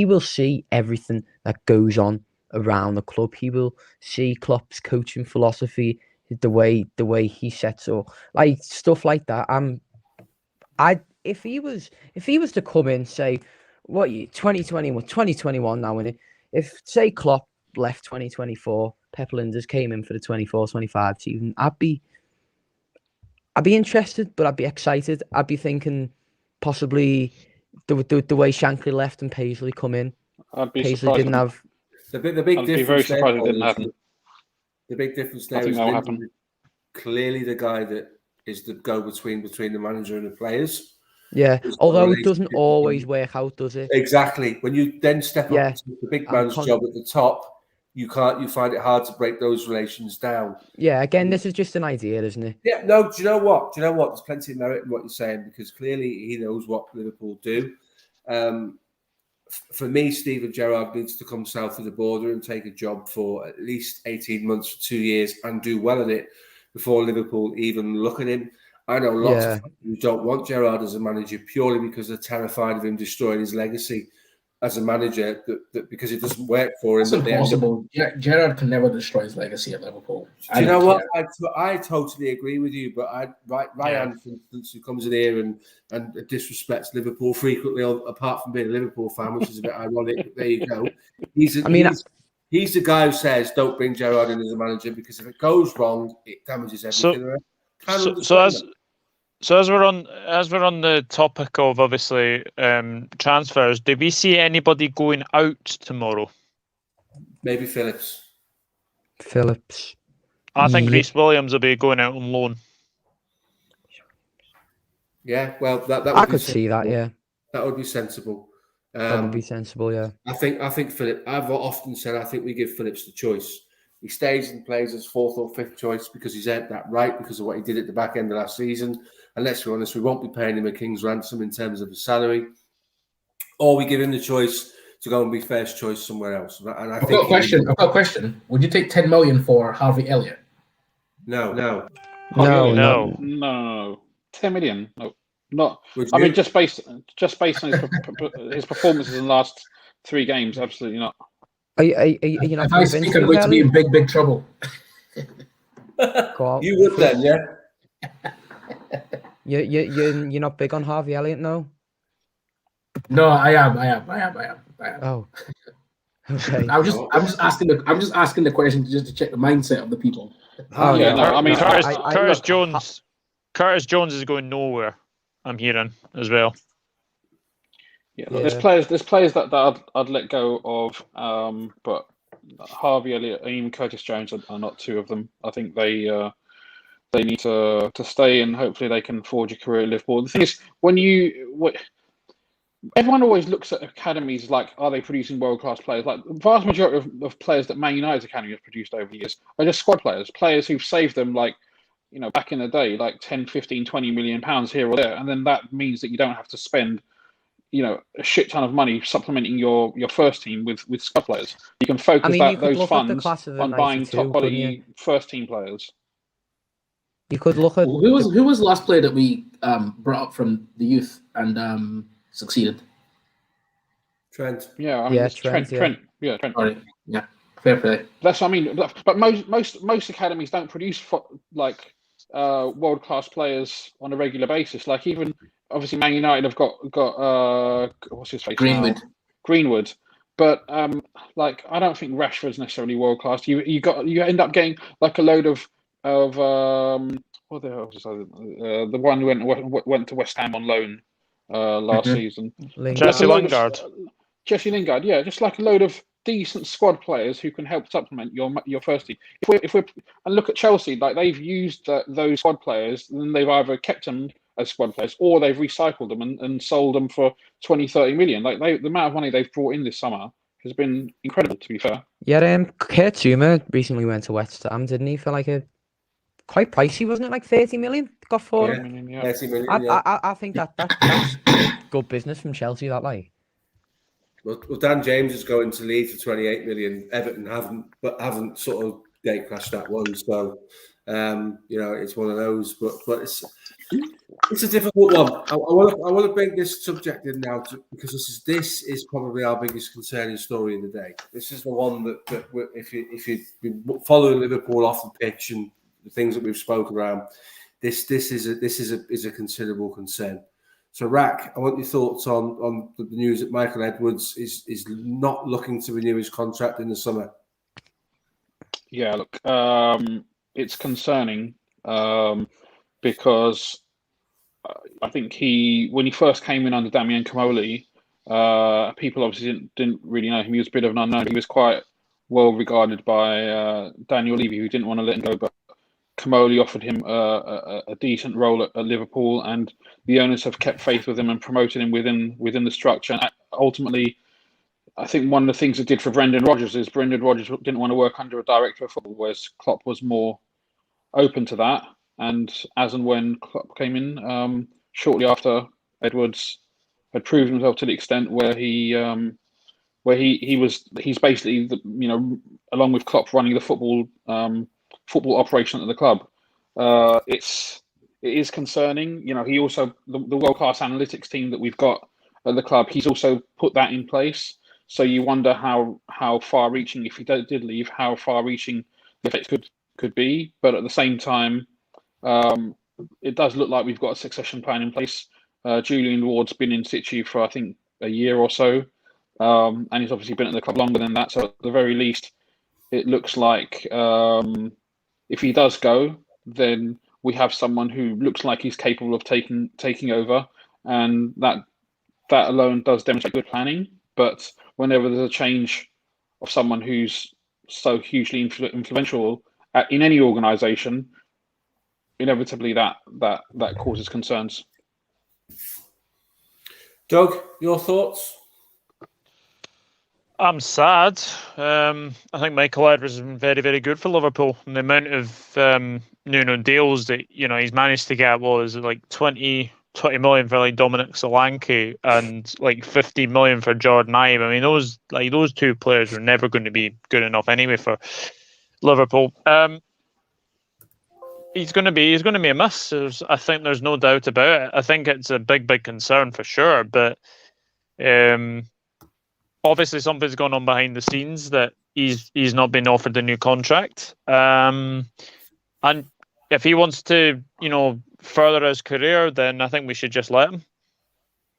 will see everything that goes on around the club. He will see Klopp's coaching philosophy, the way he sets up, like stuff like that. If he was to come in, say, 2021 now, and if say Klopp left 2024, Pep Linders came in for the 24-25 season, I'd be interested, but I'd be excited. I'd be thinking possibly the way Shankly left and Paisley come in. I'd be Paisley surprised. didn't have. The big difference. I'd be very surprised it didn't happen. The big difference there I think is that'll happen. clearly the guy that is the go-between between the manager and the players. Yeah, although it doesn't always work out, does it? Exactly. When you then step up to the big man's job at the top, you find it hard to break those relations down. Yeah, again, this is just an idea, isn't it? Yeah, no, do you know what? There's plenty of merit in what you're saying, because clearly he knows what Liverpool do. For me, Steven Gerrard needs to come south of the border and take a job for at least 18 months to 2 years and do well at it before Liverpool even look at him. I know lots of people who don't want Gerrard as a manager purely because they're terrified of him destroying his legacy as a manager, that because it doesn't work for him. It's impossible. Gerrard can never destroy his legacy at Liverpool. Do you know what? I totally agree with you, but Ryan, for instance, who comes in here and disrespects Liverpool frequently, apart from being a Liverpool fan, which is a bit ironic, but there you go. He's the guy who says, don't bring Gerrard in as a manager, because if it goes wrong, it damages everything. So as we're on the topic of obviously transfers, do we see anybody going out tomorrow? Maybe Phillips. I think Reece Williams will be going out on loan. Yeah, well, that would I could see that. Yeah, that would be sensible. That would be sensible. Yeah, I think Phillips. I've often said I think we give Phillips the choice. He stays and plays as fourth or fifth choice because he's earned that right because of what he did at the back end of last season. And let's be honest, we won't be paying him a king's ransom in terms of his salary. Or we give him the choice to go and be first choice somewhere else. And I've got a question. Would you take 10 million for Harvey Elliott? No. 10 million? No, not. I mean, just based on his performances in the last 3 games, absolutely not. Are you not convinced? I think to be in big trouble. You would then, yeah. You're not big on Harvey Elliott, no? No, I am. Oh, okay. I'm just asking the question just to check the mindset of the people. I mean, Curtis Jones. Curtis Jones is going nowhere. I'm hearing as well. Yeah, there's players that I'd let go of, but Harvey Elliott and even Curtis Jones are not 2 of them. I think they need to stay, and hopefully they can forge a career at Liverpool. The thing is, everyone always looks at academies like, are they producing world-class players? Like, the vast majority of players that Man United's academy has produced over the years are just squad players who've saved them, like, back in the day, like 10, 15, 20 million pounds here or there. And then that means that you don't have to spend a shit ton of money supplementing your first team with squad players. You can focus those funds on buying top quality first team players. You could look at who was the last player that we brought up from the youth and succeeded. Trent. Yeah, I mean, Trent. Yeah, Trent. Sorry. Yeah, fair play. That's what I mean. But most academies don't produce world class players on a regular basis. Like, even obviously Man United have got what's his face? Greenwood. Greenwood. but like I don't think Rashford's necessarily world class. You end up getting like a load of what the hell was the one who went to West Ham on loan last season. Jesse Lingard. Jesse Lingard, yeah, just like a load of decent squad players who can help supplement your first team. If we're and look at Chelsea, like they've used those squad players, and they've either kept them as squad players or they've recycled them and sold them for 20, 30 million. Like the amount of money they've brought in this summer has been incredible, to be fair. Yeah, Kurt Zouma recently went to West Ham, didn't he? For like a quite pricey, wasn't it? Like 30 million got for him. Yeah. 30 million, yeah. I think that's good business from Chelsea. That like. Well, Dan James is going to Leeds for 28 million. Everton haven't sort of gate crashed that one. So it's one of those. But it's a difficult one. I want to bring this subject in now because this is probably our biggest concerning story of the day. This is the one that if you've been following Liverpool off the pitch and the things that we've spoken around, this is a considerable concern. So, Rack, I want your thoughts on the news that Michael Edwards is not looking to renew his contract in the summer. Yeah, look, it's concerning because I think when he first came in under Damian Comolli, people obviously didn't really know him. He was a bit of an unknown. He was quite well regarded by Daniel Levy, who didn't want to let him go, but Comolli offered him a decent role at Liverpool, and the owners have kept faith with him and promoted him within the structure. And ultimately, I think one of the things it did for Brendan Rodgers is Brendan Rodgers didn't want to work under a director of football, whereas Klopp was more open to that. And as and when Klopp came in, shortly after, Edwards had proved himself to the extent where he's basically along with Klopp running the football operation at the club. It is concerning. He also the world class analytics team that we've got at the club. He's also put that in place. So you wonder how far reaching, if he did leave, how far reaching the effects could be. But at the same time, it does look like we've got a succession plan in place. Julian Ward's been in situ for I think a year or so, and he's obviously been at the club longer than that. So at the very least, it looks like if he does go, then we have someone who looks like he's capable of taking over, and that alone does demonstrate good planning. But whenever there's a change of someone who's so hugely influential in any organisation, inevitably that causes concerns. Doug, your thoughts? I'm sad. I think Michael Edwards has been very, very good for Liverpool. And the amount of deals that he's managed to get was like 20 million for like Dominic Solanke and like 50 million for Jordan Ibe. I mean, those two players were never going to be good enough anyway for Liverpool. He's going to be a miss. I think there's no doubt about it. I think it's a big, big concern for sure. But obviously something's going on behind the scenes that he's not been offered a new contract. And if he wants to, further his career, then I think we should just let him.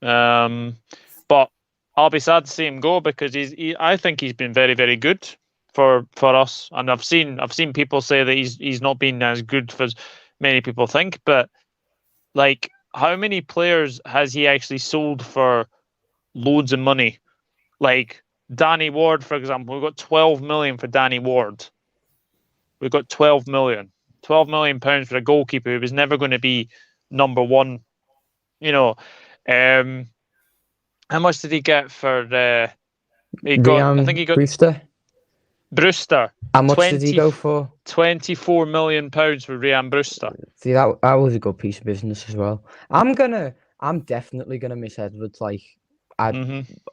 But I'll be sad to see him go because I think he's been very, very good for us. And I've seen people say that he's not been as good as many people think. But like, how many players has he actually sold for loads of money? Like Danny Ward, for example, we've got 12 million for Danny Ward. We've got 12 million pounds for a goalkeeper who was never going to be number one. How much did he get for? I think he got Brewster. How much did he go for? 24 million pounds for Ryan Brewster. See, that was a good piece of business as well. I'm definitely gonna miss Edwards. Like,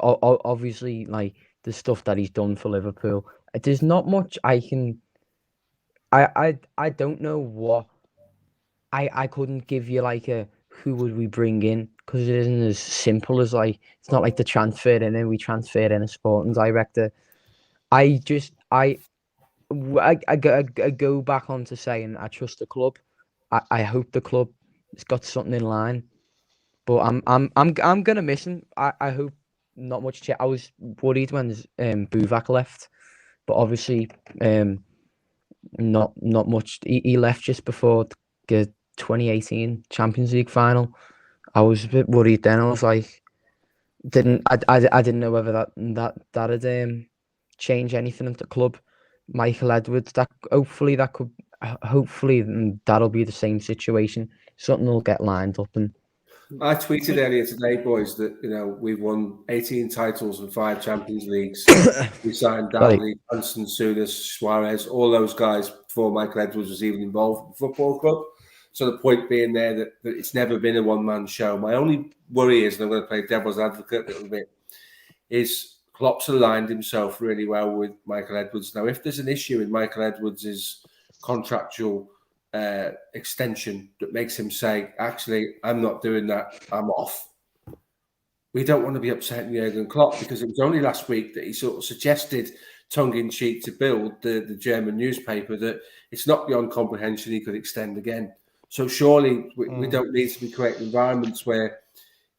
obviously, like the stuff that he's done for Liverpool. There's not much I can. I don't know what. I couldn't give you like a who would we bring in because it isn't as simple as like it's not like the transfer in and we transfer in a sporting director. I go back on to saying I trust the club. I hope the club has got something in line, but I'm gonna miss him. I hope not much change. I was worried when Buvak left, but obviously not much. He left just before the 2018 Champions League final. I was a bit worried then. I was like, I didn't know whether that'd change anything at the club. Michael Edwards, hopefully that'll be the same situation. Something will get lined up. And I tweeted earlier today, boys, that we've won 18 titles and 5 Champions Leagues. We signed Dowdy, Hansen, Souness, Suarez, all those guys before Michael Edwards was even involved with the football club. So the point being there that it's never been a one-man show. My only worry is, and I'm going to play devil's advocate a little bit, is Klopp's aligned himself really well with Michael Edwards. Now, if there's an issue in Michael Edwards' contractual extension that makes him say, actually, I'm not doing that, I'm off, we don't want to be upsetting Jurgen Klopp, because it was only last week that he sort of suggested, tongue-in-cheek to Bild, the German newspaper, that it's not beyond comprehension he could extend again. So surely we don't need to be creating environments where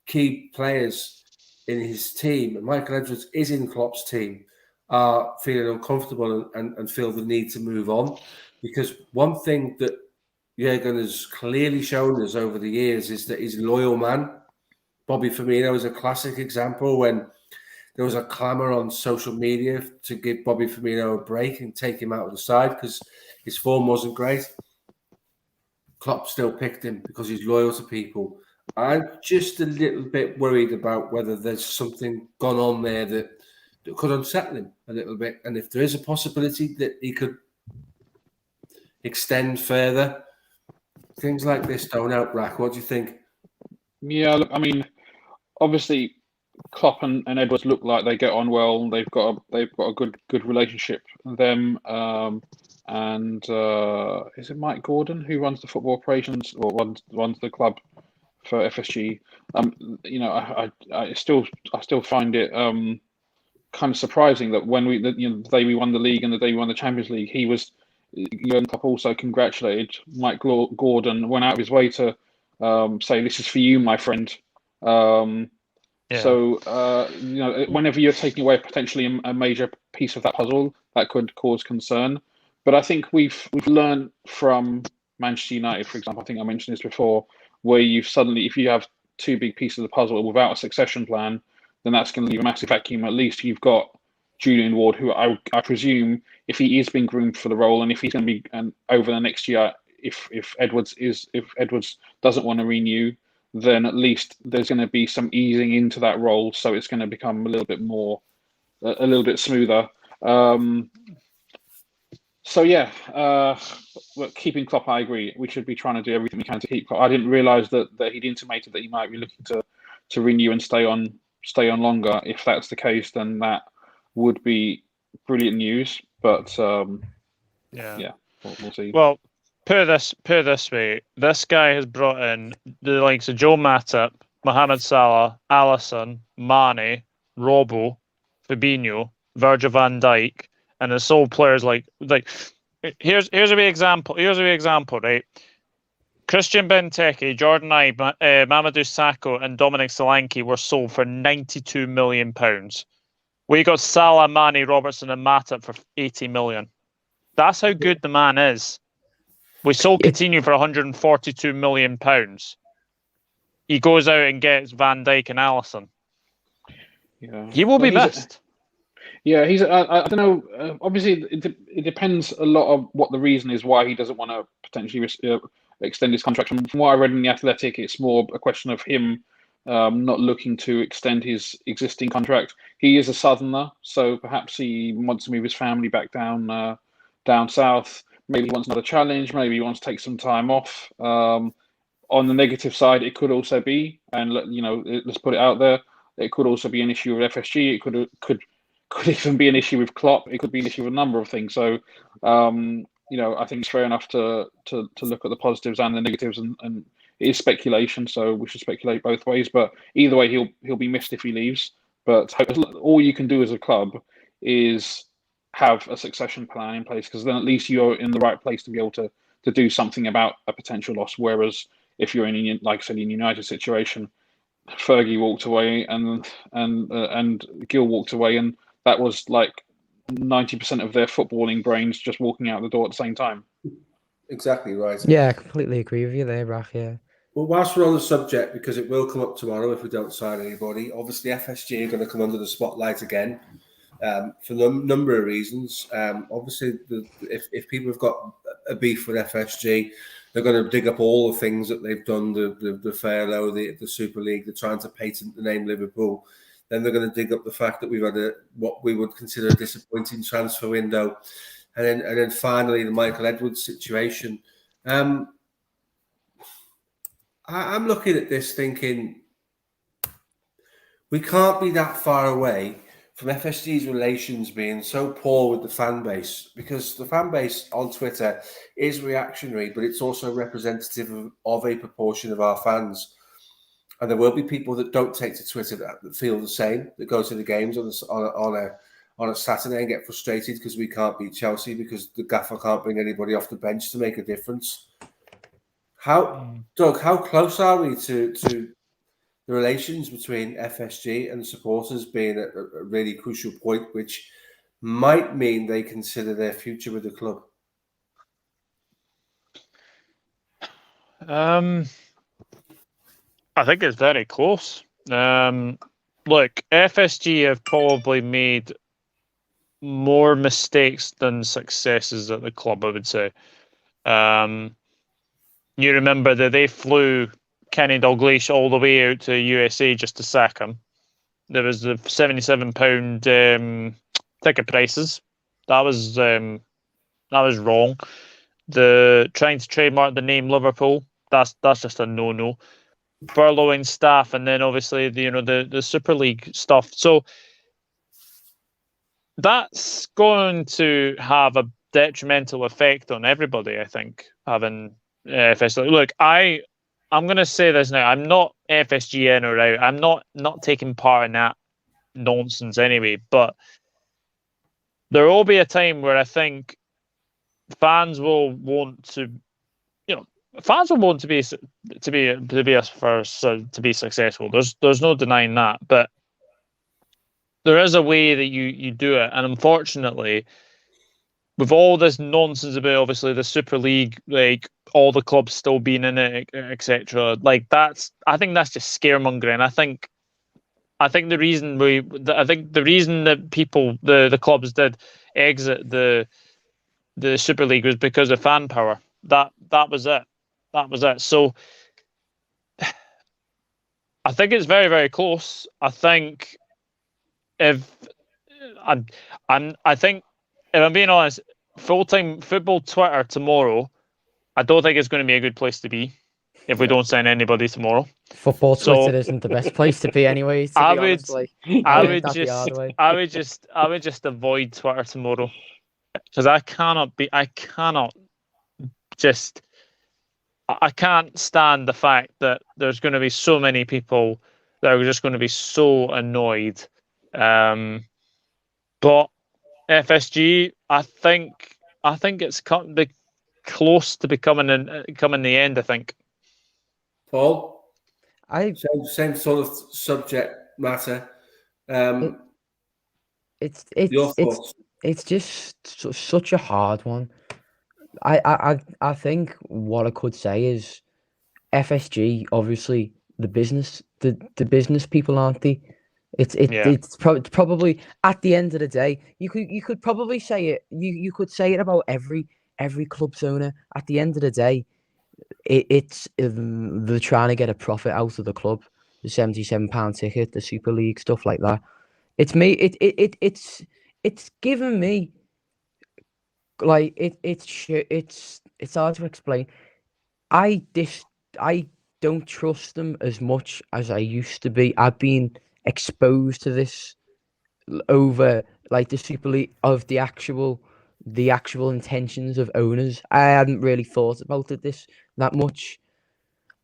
key players in his team, and Michael Edwards is in Klopp's team, are feeling uncomfortable and feel the need to move on. Because one thing that Jurgen has clearly shown us over the years is that he's a loyal man. Bobby Firmino is a classic example when there was a clamour on social media to give Bobby Firmino a break and take him out of the side because his form wasn't great. Klopp still picked him because he's loyal to people. I'm just a little bit worried about whether there's something gone on there that could unsettle him a little bit. And if there is a possibility that he could extend further, things like this don't help, Rack. What do you think? Yeah, look, I mean, obviously, Klopp and Edwards look like they get on well. They've got a good relationship. Them and is it Mike Gordon who runs the football operations or runs the club for FSG? I still find it kind of surprising that when the day we won the league and the day we won the Champions League, Jurgen Klopp also congratulated Mike Gordon, went out of his way to say, "This is for you, my friend." Yeah. So whenever you're taking away potentially a major piece of that puzzle, that could cause concern. But I think we've learned from Manchester United, for example. I think I mentioned this before, where you've suddenly, if you have 2 big pieces of the puzzle without a succession plan, then that's going to leave a massive vacuum. At least you've got Julian Ward, who I presume, if he is being groomed for the role, and if he's going to be over the next year, if Edwards doesn't want to renew, then at least there's going to be some easing into that role, so it's going to become a little bit smoother. Keeping Klopp, I agree. We should be trying to do everything we can to keep Klopp. I didn't realise that he'd intimated that he might be looking to renew and stay on longer. If that's the case, then that would be brilliant news. But we'll see. Well, put it this way: this guy has brought in the likes of Joe Matip, Mohamed Salah, Alisson, Mane, Robbo, Fabinho, Virgil van Dijk, and it's all players like here's a wee example. Right? Christian Benteke, Jordan Ibe, Mamadou Sakho, and Dominic Solanke were sold for £92 million. We got Salah, Mane, Robertson, and Matip for 80 million. That's how good the man is. We sold Coutinho for £142 million. He goes out and gets Van Dijk and Alisson. Yeah, he will be missed. He's. I don't know. Obviously, it depends a lot of what the reason is why he doesn't want to potentially extend his contract. From what I read in The Athletic, it's more a question of him not looking to extend his existing contract. He is a Southerner, so perhaps he wants to move his family back down south. Maybe he wants another challenge. Maybe he wants to take some time off. On the negative side, it could also be, and let's put it out there, it could also be an issue with FSG. It could even be an issue with Klopp. It could be an issue with a number of things. So, I think it's fair enough to look at the positives and the negatives, and it is speculation, so we should speculate both ways. But either way, he'll be missed if he leaves. But all you can do as a club is have a succession plan in place, because then at least you're in the right place to be able to do something about a potential loss. Whereas if you're in, like I said, in United situation, Fergie walked away and Gill walked away, and that was like 90% of their footballing brains just walking out the door at the same time. Exactly right. Yeah, I completely agree with you there, Rach. Yeah. Well, whilst we're on the subject, because it will come up tomorrow if we don't sign anybody, obviously FSG are going to come under the spotlight again for a number of reasons. Obviously, if people have got a beef with FSG, they're going to dig up all the things that they've done, the Fairlow, the Super League, they're trying to patent the name Liverpool. Then they're going to dig up the fact that we've had what we would consider a disappointing transfer window. And then finally, the Michael Edwards situation. I'm looking at this thinking we can't be that far away from FSG's relations being so poor with the fan base, because the fan base on Twitter is reactionary, but it's also representative of a proportion of our fans. And there will be people that don't take to Twitter that feel the same, that go to the games on a Saturday and get frustrated because we can't beat Chelsea because the gaffer can't bring anybody off the bench to make a difference. Doug, how close are we to the relations between FSG and supporters being at a really crucial point, which might mean they consider their future with the club? I think it's very close. Look, FSG have probably made more mistakes than successes at the club, I would say. You remember that they flew Kenny Dalglish all the way out to USA just to sack him. There was the £77 ticket prices. That was wrong. The trying to trademark the name Liverpool, that's just a no-no. Furloughing staff, and then obviously the Super League stuff. So that's going to have a detrimental effect on everybody, I think, having FSG. Look, I'm going to say this now. I'm not FSG in or out. I'm not taking part in that nonsense anyway. But there will be a time where I think fans will want to, fans will want to be successful. There's no denying that. But there is a way that you do it, and unfortunately, with all this nonsense about obviously the Super League, like all the clubs still being in it, etc. Like I think that's just scaremongering. I think the reason that people, the clubs did exit the Super League was because of fan power. That was it. So I think it's very, very close. I think if I'm being honest, full-time football Twitter tomorrow, I don't think it's going to be a good place to be if we don't sign anybody tomorrow. Football Twitter isn't the best place to be anyway. I would just avoid Twitter tomorrow, because I can't stand the fact that there's going to be so many people that are just going to be so annoyed. But FSG, I think it's close to becoming the end. I think. Paul, same sort of subject matter. It's just such a hard one. I think what I could say is FSG, obviously the business people, aren't they? It's probably at the end of the day, you could probably say it. You could say it about every club's owner. At the end of the day, it's they're trying to get a profit out of the club. The £77 ticket, the Super League, stuff like that. It's given me like it's hard to explain. I don't trust them as much as I used to be. I've been exposed to this over like the Super League, of the actual intentions of owners. I hadn't really thought about this that much.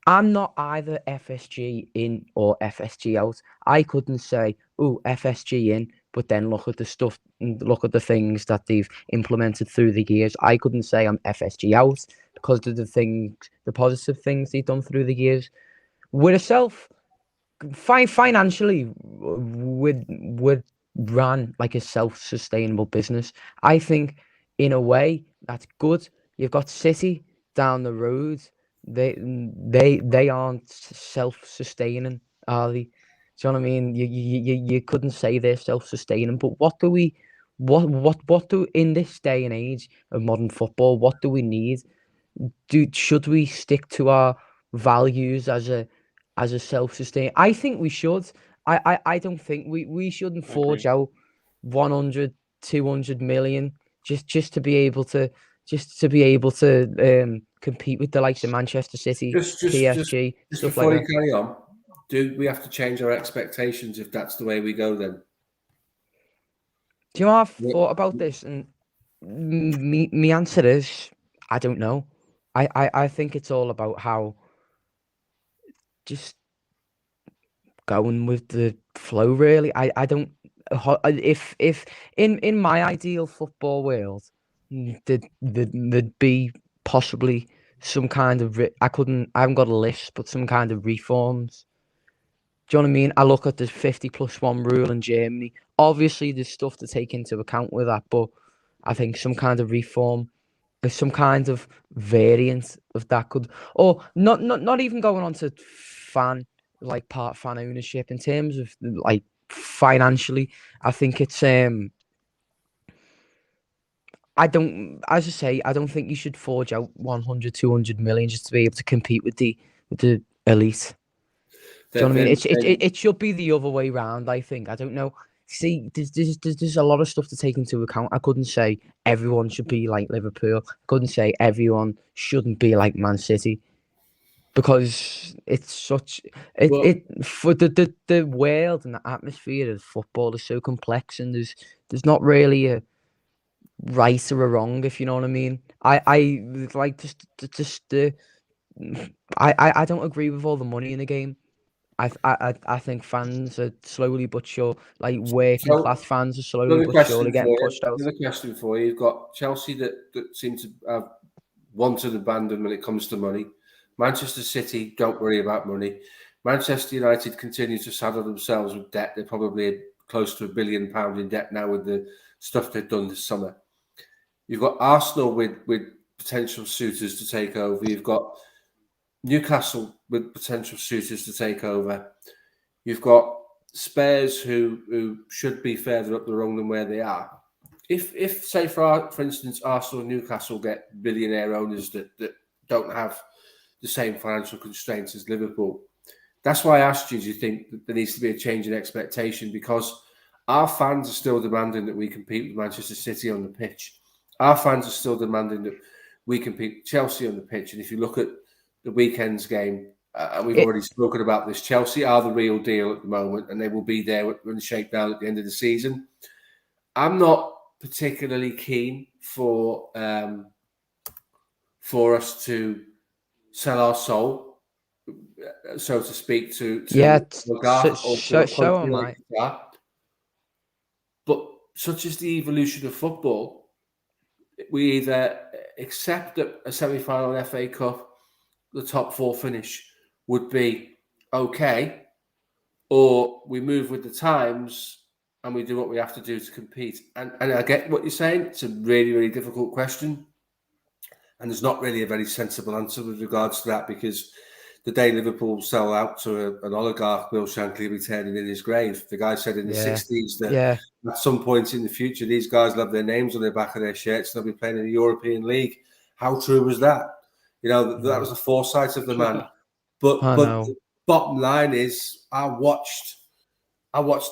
I'm not either FSG in or FSG out. I couldn't say, oh, FSG in, but then look at the stuff, look at the things that they've implemented through the years. I couldn't say I'm FSG out because of the positive things they've done through the years. With yourself, financially, we're ran like a self-sustainable business. I think, in a way, that's good. You've got City down the road. They aren't self-sustaining, are they? Do you know what I mean? You couldn't say they're self-sustaining, but what do in this day and age of modern football, what do we need? Should we stick to our values as a self-sustain? I think we should. I don't think we shouldn't I agree. forge out 100, 200 million just to be able to compete with the likes of Manchester City, PSG, Just stuff like before you that. carry on, do we have to change our expectations if that's the way we go then? Do you know what I've Yeah. thought about this? And me answer is I don't know. I think it's all about how just going with the flow, really. I don't if in my ideal football world, there'd be possibly some kind of I haven't got a list, but some kind of reforms. Do you know what I mean? I look at the 50+1 rule in Germany. Obviously, there's stuff to take into account with that, but I think some kind of reform, some kind of variant of that could, or not even going on to part fan ownership in terms of like financially. I think it's I don't, as I say, I don't think you should forge out 100, 200 million just to be able to compete with the elite. Do you know what I mean? It should be the other way round, I think. I don't know. See, there's a lot of stuff to take into account. I couldn't say everyone should be like Liverpool. I couldn't say everyone shouldn't be like Man City, because it's such it for the world and the atmosphere of football is so complex, and there's not really a right or a wrong, if you know what I mean. I like just the I don't agree with all the money in the game. I think fans are slowly but sure, like working class fans are slowly but surely getting pushed out. Another question for you. You've got Chelsea that seem to have wanted abandon when it comes to money. Manchester City don't worry about money. Manchester United continue to saddle themselves with debt. They're probably close to £1 billion in debt now with the stuff they've done this summer. You've got Arsenal with potential suitors to take over. You've got Newcastle with potential suitors to take over. You've got Spurs who should be further up the road than where they are. If say for instance Arsenal and Newcastle get billionaire owners that don't have the same financial constraints as Liverpool, that's why I asked you, do you think that there needs to be a change in expectation? Because our fans are still demanding that we compete with Manchester City on the pitch. Our fans are still demanding that we compete with Chelsea on the pitch. And if you look at the weekend's game, and we've already spoken about this, Chelsea are the real deal at the moment, and they will be there when the shakedown at the end of the season. I'm not particularly keen for us to sell our soul, so to speak, to so am I. But such is the evolution of football, we either accept that a semi-final FA Cup, the top four finish would be okay, or we move with the times and we do what we have to do to compete. And I get what you're saying. It's a really, really difficult question. And there's not really a very sensible answer with regards to that, because the day Liverpool sell out to an oligarch, Will Shankly will be turning in his grave. The guy said in the 60s that at some point in the future, these guys will have their names on the back of their shirts and they'll be playing in the European League. How true was that? You know, that was the foresight of the man. But the bottom line is, I watched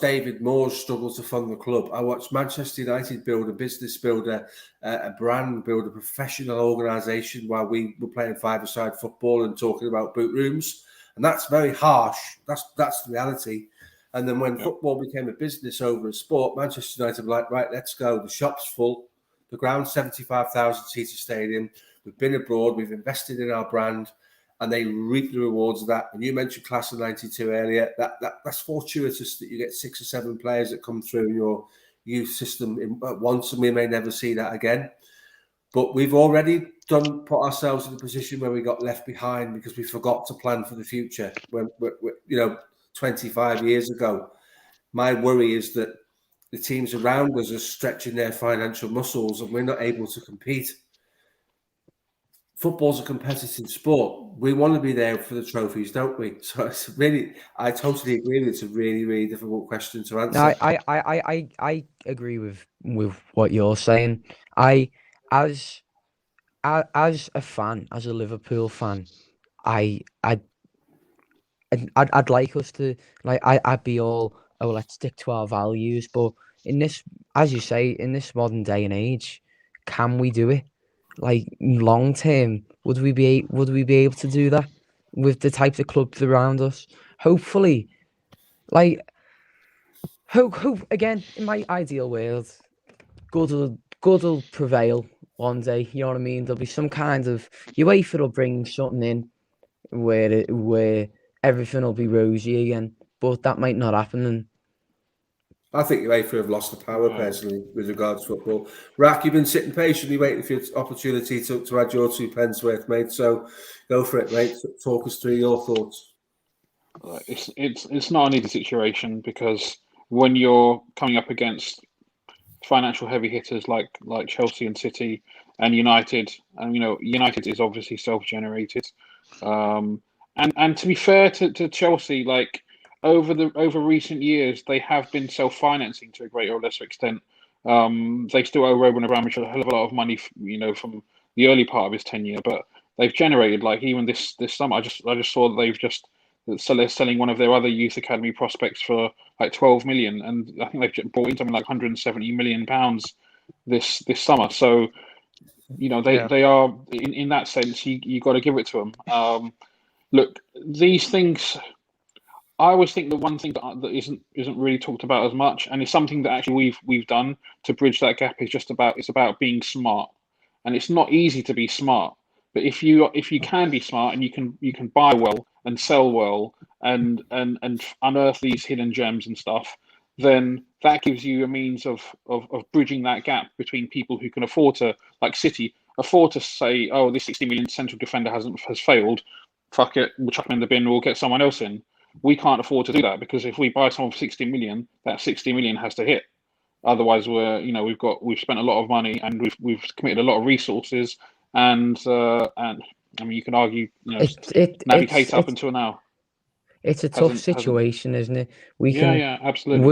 David Moore struggle to fund the club. I watched Manchester United build a business, build a brand, build a professional organisation while we were playing five-a-side football and talking about boot rooms. And that's very harsh. That's the reality. And then when football became a business over a sport, Manchester United were like, right, let's go. The shop's full. The ground's 75,000-seater stadium. We've been abroad. We've invested in our brand. And they reap the rewards of that. And you mentioned class of '92 earlier. That's fortuitous that you get 6 or 7 players that come through your youth system at once, and we may never see that again. But we've already put ourselves in a position where we got left behind because we forgot to plan for the future. When 25 years ago. My worry is that the teams around us are stretching their financial muscles and we're not able to compete. Football's a competitive sport. We want to be there for the trophies, don't we? So it's really, I totally agree. It's a really, really difficult question to answer. No, I agree with what you're saying. As a fan, as a Liverpool fan, I'd like us to I'd be all, oh, let's stick to our values. But in this, as you say, in this modern day and age, can we do it? Like long term, would we be able to do that with the types of clubs around us? Hopefully, like hope again, in my ideal world, good will prevail one day. You know what I mean? There'll be some kind of UEFA will bring something in where everything will be rosy again, but that might not happen. And I think UEFA have lost the power, personally, with regards to football. Rack, you've been sitting patiently waiting for your opportunity to add your 2 pence worth, mate. So go for it, mate. Talk us through your thoughts. It's not an easy situation because when you're coming up against financial heavy hitters like Chelsea and City and United, and United is obviously self-generated. And to be fair to Chelsea, like over recent years, they have been self-financing to a greater or lesser extent. They still owe Roman Abramovich a hell of a lot of money, from the early part of his tenure, but they've generated, like, even this summer. I just saw that they're selling one of their other youth academy prospects for like 12 million, and I think they've brought in something like 170 million pounds this summer. So they are, in that sense, you got to give it to them. Look, these things, I always think the one thing that isn't really talked about as much, and it's something that actually we've done to bridge that gap, is it's about being smart. And it's not easy to be smart, but if you can be smart and you can buy well and sell well and unearth these hidden gems and stuff, then that gives you a means of bridging that gap between people who can afford to, like City, afford to say, oh, this 60 million central defender has failed. Fuck it, we'll chuck him in the bin. We'll get someone else in. We can't afford to do that, because if we buy someone for 60 million, that 60 million has to hit. Otherwise, we've spent a lot of money and we've committed a lot of resources, and I mean, you can argue, Naby Keita up until now. It's a tough situation, isn't it? Absolutely.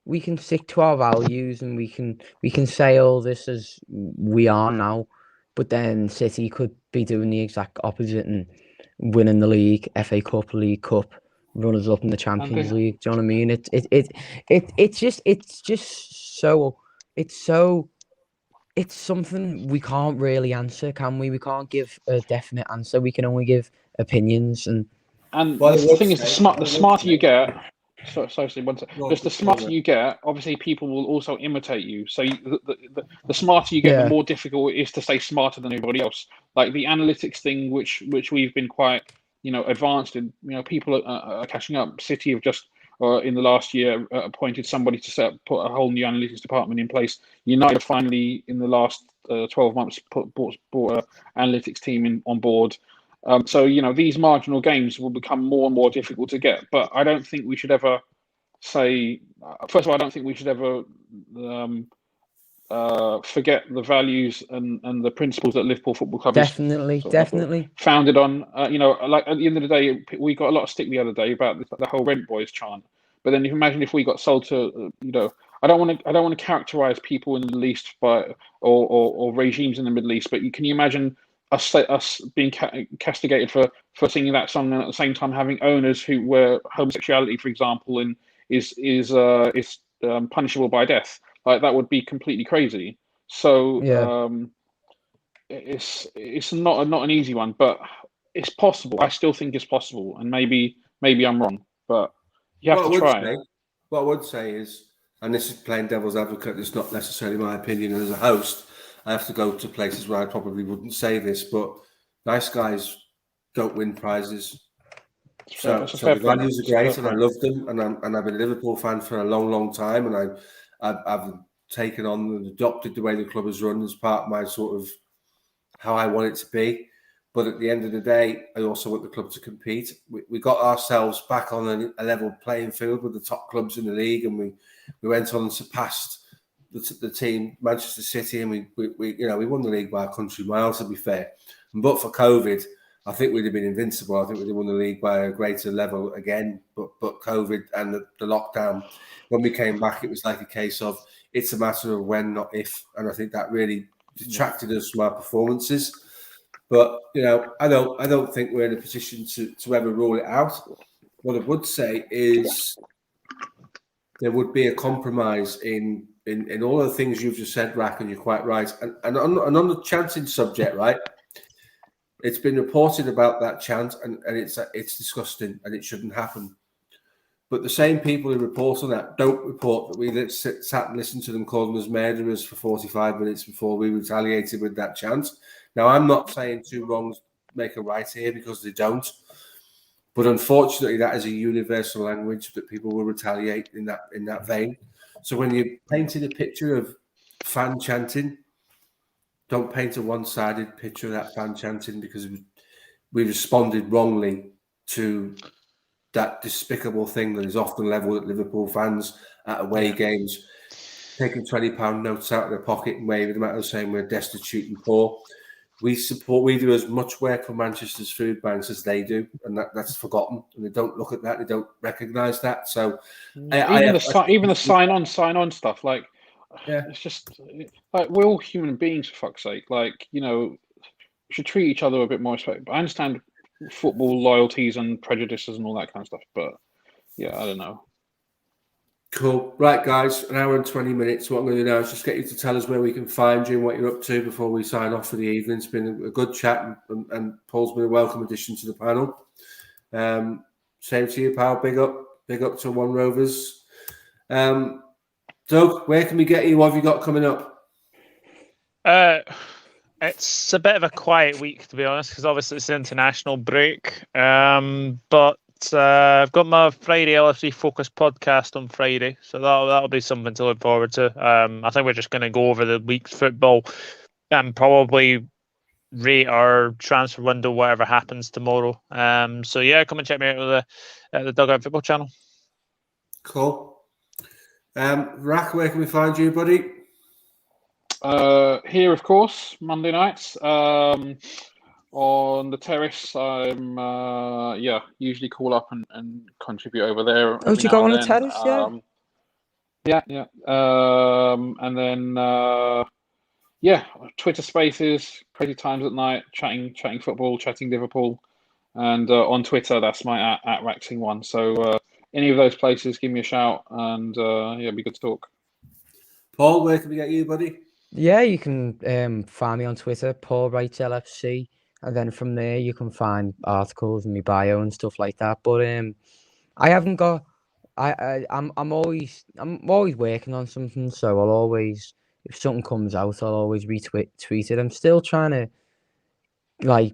We can stick to our values, and we can say all this as we are now, but then City could be doing the exact opposite and winning the league, FA Cup, League Cup, runners up in the Champions League. Do you know what I mean? It's something we can't really answer, can we? We can't give a definite answer. We can only give opinions. And the thing is, the smarter you get. The smarter you get, obviously people will also imitate you. So the smarter you get, the more difficult it is to stay smarter than everybody else. Like the analytics thing, which we've been quite advanced in. People are catching up. City have just in the last year appointed somebody to put a whole new analytics department in place. United finally, in the last 12 months, brought an analytics team on board. So these marginal gains will become more and more difficult to get. But I don't think we should ever say. First of all, I don't think we should ever forget the values and the principles that Liverpool Football Club definitely founded on. Like at the end of the day, we got a lot of stick the other day about the whole Rent Boys chant. But then imagine if we got sold to, I don't want to characterize people in the Middle East or regimes in the Middle East, but can you imagine us being castigated for singing that song, and at the same time having owners where homosexuality, for example, is punishable by death? Like, that would be completely crazy. So it's not an easy one, but it's possible. I still think it's possible, and maybe I'm wrong, but you have to try. What I would say is, and this is playing devil's advocate, it's not necessarily my opinion as a host. I have to go to places where I probably wouldn't say this, but nice guys don't win prizes. So the values are great, and I love them, and I've been a Liverpool fan for a long, long time, and I've taken on and adopted the way the club is run as part of my sort of how I want it to be. But at the end of the day, I also want the club to compete. We got ourselves back on a level playing field with the top clubs in the league, and we went on and surpassed the team Manchester City, and we won the league by a country mile, to be fair. But for COVID, I think we'd have been invincible. I think we'd have won the league by a greater level again. But COVID and the lockdown, when we came back, it was like a case of it's a matter of when, not if. And I think that really detracted us from our performances. But I don't think we're in a position to ever rule it out. What I would say is there would be a compromise in all of the things you've just said, Rack, and you're quite right. And on the chanting subject, right? It's been reported about that chant, and it's disgusting, and it shouldn't happen. But the same people who report on that don't report that we sat and listened to them calling us murderers for 45 minutes before we retaliated with that chant. Now, I'm not saying two wrongs make a right here, because they don't. But unfortunately, that is a universal language that people will retaliate in that vein. So when you're painting a picture of fan chanting, don't paint a one-sided picture of that fan chanting, because we responded wrongly to that despicable thing that is often levelled at Liverpool fans at away games, taking £20 notes out of their pocket and waving them at us, saying we're destitute and poor. We do as much work for Manchester's food banks as they do, and that's forgotten. And they don't look at that; they don't recognise that. So, even the sign on stuff, like, it's just like, we're all human beings, for fuck's sake. Like, we should treat each other with a bit more respect. But I understand football loyalties and prejudices and all that kind of stuff. But I don't know. Cool. Right, guys, an hour and 20 minutes. What I'm going to do now is just get you to tell us where we can find you and what you're up to before we sign off for the evening. It's been a good chat, and Paul's been a welcome addition to the panel. Same to you, pal. Big up to One Rovers. Doug, where can we get you? What have you got coming up? It's a bit of a quiet week, to be honest, because obviously it's the international break. But I've got my Friday LFC Focus podcast on Friday, so that'll be something to look forward to. I think we're just going to go over the week's football and probably rate our transfer window, whatever happens tomorrow. So come and check me out at the Dugout Football channel. Cool. Rack, where can we find you, buddy? Here, of course, Monday nights. On the terrace, I'm usually call up and contribute over there. Oh, do you go on the terrace? Yeah. And then Twitter Spaces, crazy times at night, chatting football, chatting Liverpool, and on Twitter that's my at Raxing1. So any of those places, give me a shout, and it'd be good to talk. Paul, where can we get you, buddy? Yeah, you can find me on Twitter, Paul Wrights LFC. And then from there, you can find articles in my bio and stuff like that. But I haven't got. I'm always working on something, so I'll always, if something comes out, I'll always retweet it. I'm still trying to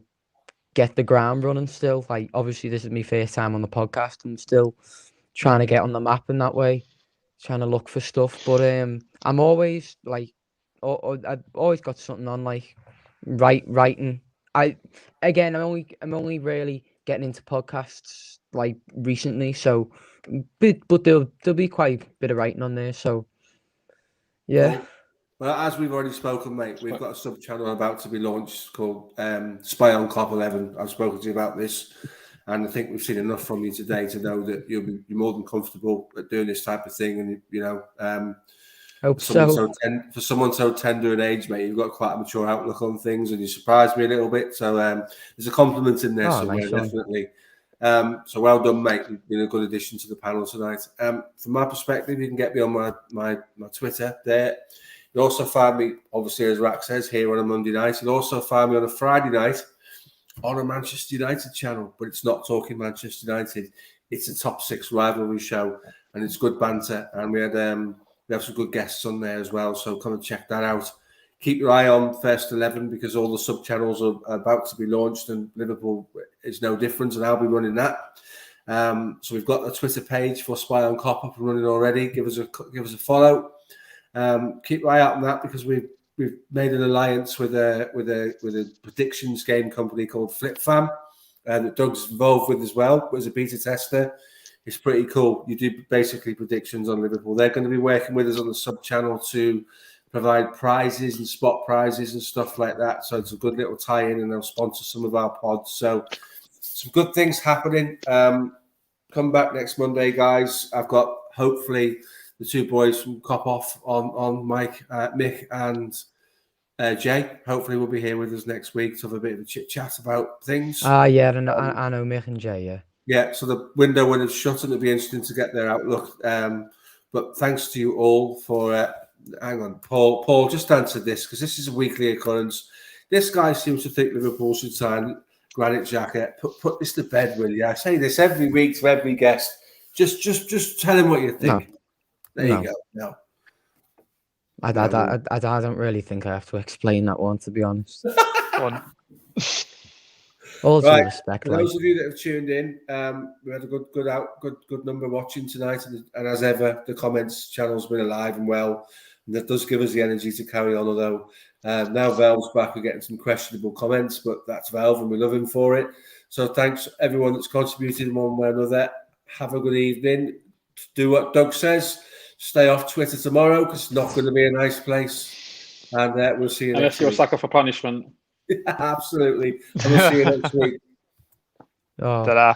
get the ground running. Still, obviously this is my first time on the podcast. I'm still trying to get on the map in that way, trying to look for stuff. But I'm always I've always got something on, writing. I'm only really getting into podcasts recently, so but there'll be quite a bit of writing on there. So yeah. Cool. Well, as we've already spoken, mate, we've got a sub channel about to be launched called Spy on Cop 11. I've spoken to you about this, and I think we've seen enough from you today to know that you're more than comfortable at doing this type of thing, and Hope for someone so tender an age, mate, you've got quite a mature outlook on things, and you surprised me a little bit. So there's a compliment in there somewhere, nice, definitely. So well done, mate. You've been a good addition to the panel tonight. From my perspective, you can get me on my Twitter there. You'll also find me, obviously, as Rack says, here on a Monday night. You'll also find me on a Friday night on a Manchester United channel, but it's not talking Manchester United. It's a top 6 rivalry show, and it's good banter. And we have some good guests on there as well, so come and check that out. Keep your eye on First 11, because all the sub-channels are about to be launched, and Liverpool is no different, and I'll be running that. So we've got a Twitter page for Spy on Cop up and running already. Give us a follow. Keep your eye out on that, because we've we've made an alliance with a predictions game company called FlipFam, that Doug's involved with as well as a beta tester. It's pretty cool. You do basically predictions on Liverpool. They're going to be working with us on the sub channel to provide prizes and spot prizes and stuff like that. So it's a good little tie-in, and they'll sponsor some of our pods. So some good things happening. Come back next Monday, guys. I've got hopefully the two boys from Cop Off on Mike, Mick, and Jay. Hopefully, will be here with us next week to have a bit of a chit chat about things. Yeah, I know Mick and Jay. Yeah. Yeah. So the window when it's shut, and it'll be interesting to get their outlook. But thanks to you all for. Hang on, Paul. Paul, just answer this because this is a weekly occurrence. This guy seems to think Liverpool should sign Granit Xhaka. Put this to bed, will you? I say this every week to every guest. Just tell him what you think. No. There you go. No. I don't really think I have to explain that one, to be honest. All due respect. For those of you that have tuned in, we had a good number watching tonight, and as ever, the comments channel's been alive and well, and that does give us the energy to carry on. Although now Valve's back, we're getting some questionable comments, but that's Valve, and we love him for it. So thanks everyone that's contributed in one way or another. Have a good evening. Do what Doug says. Stay off Twitter tomorrow because it's not going to be a nice place. And we'll see you next week. Unless you're a sucker for punishment. Absolutely. And we'll see you next week. Oh. Ta-da.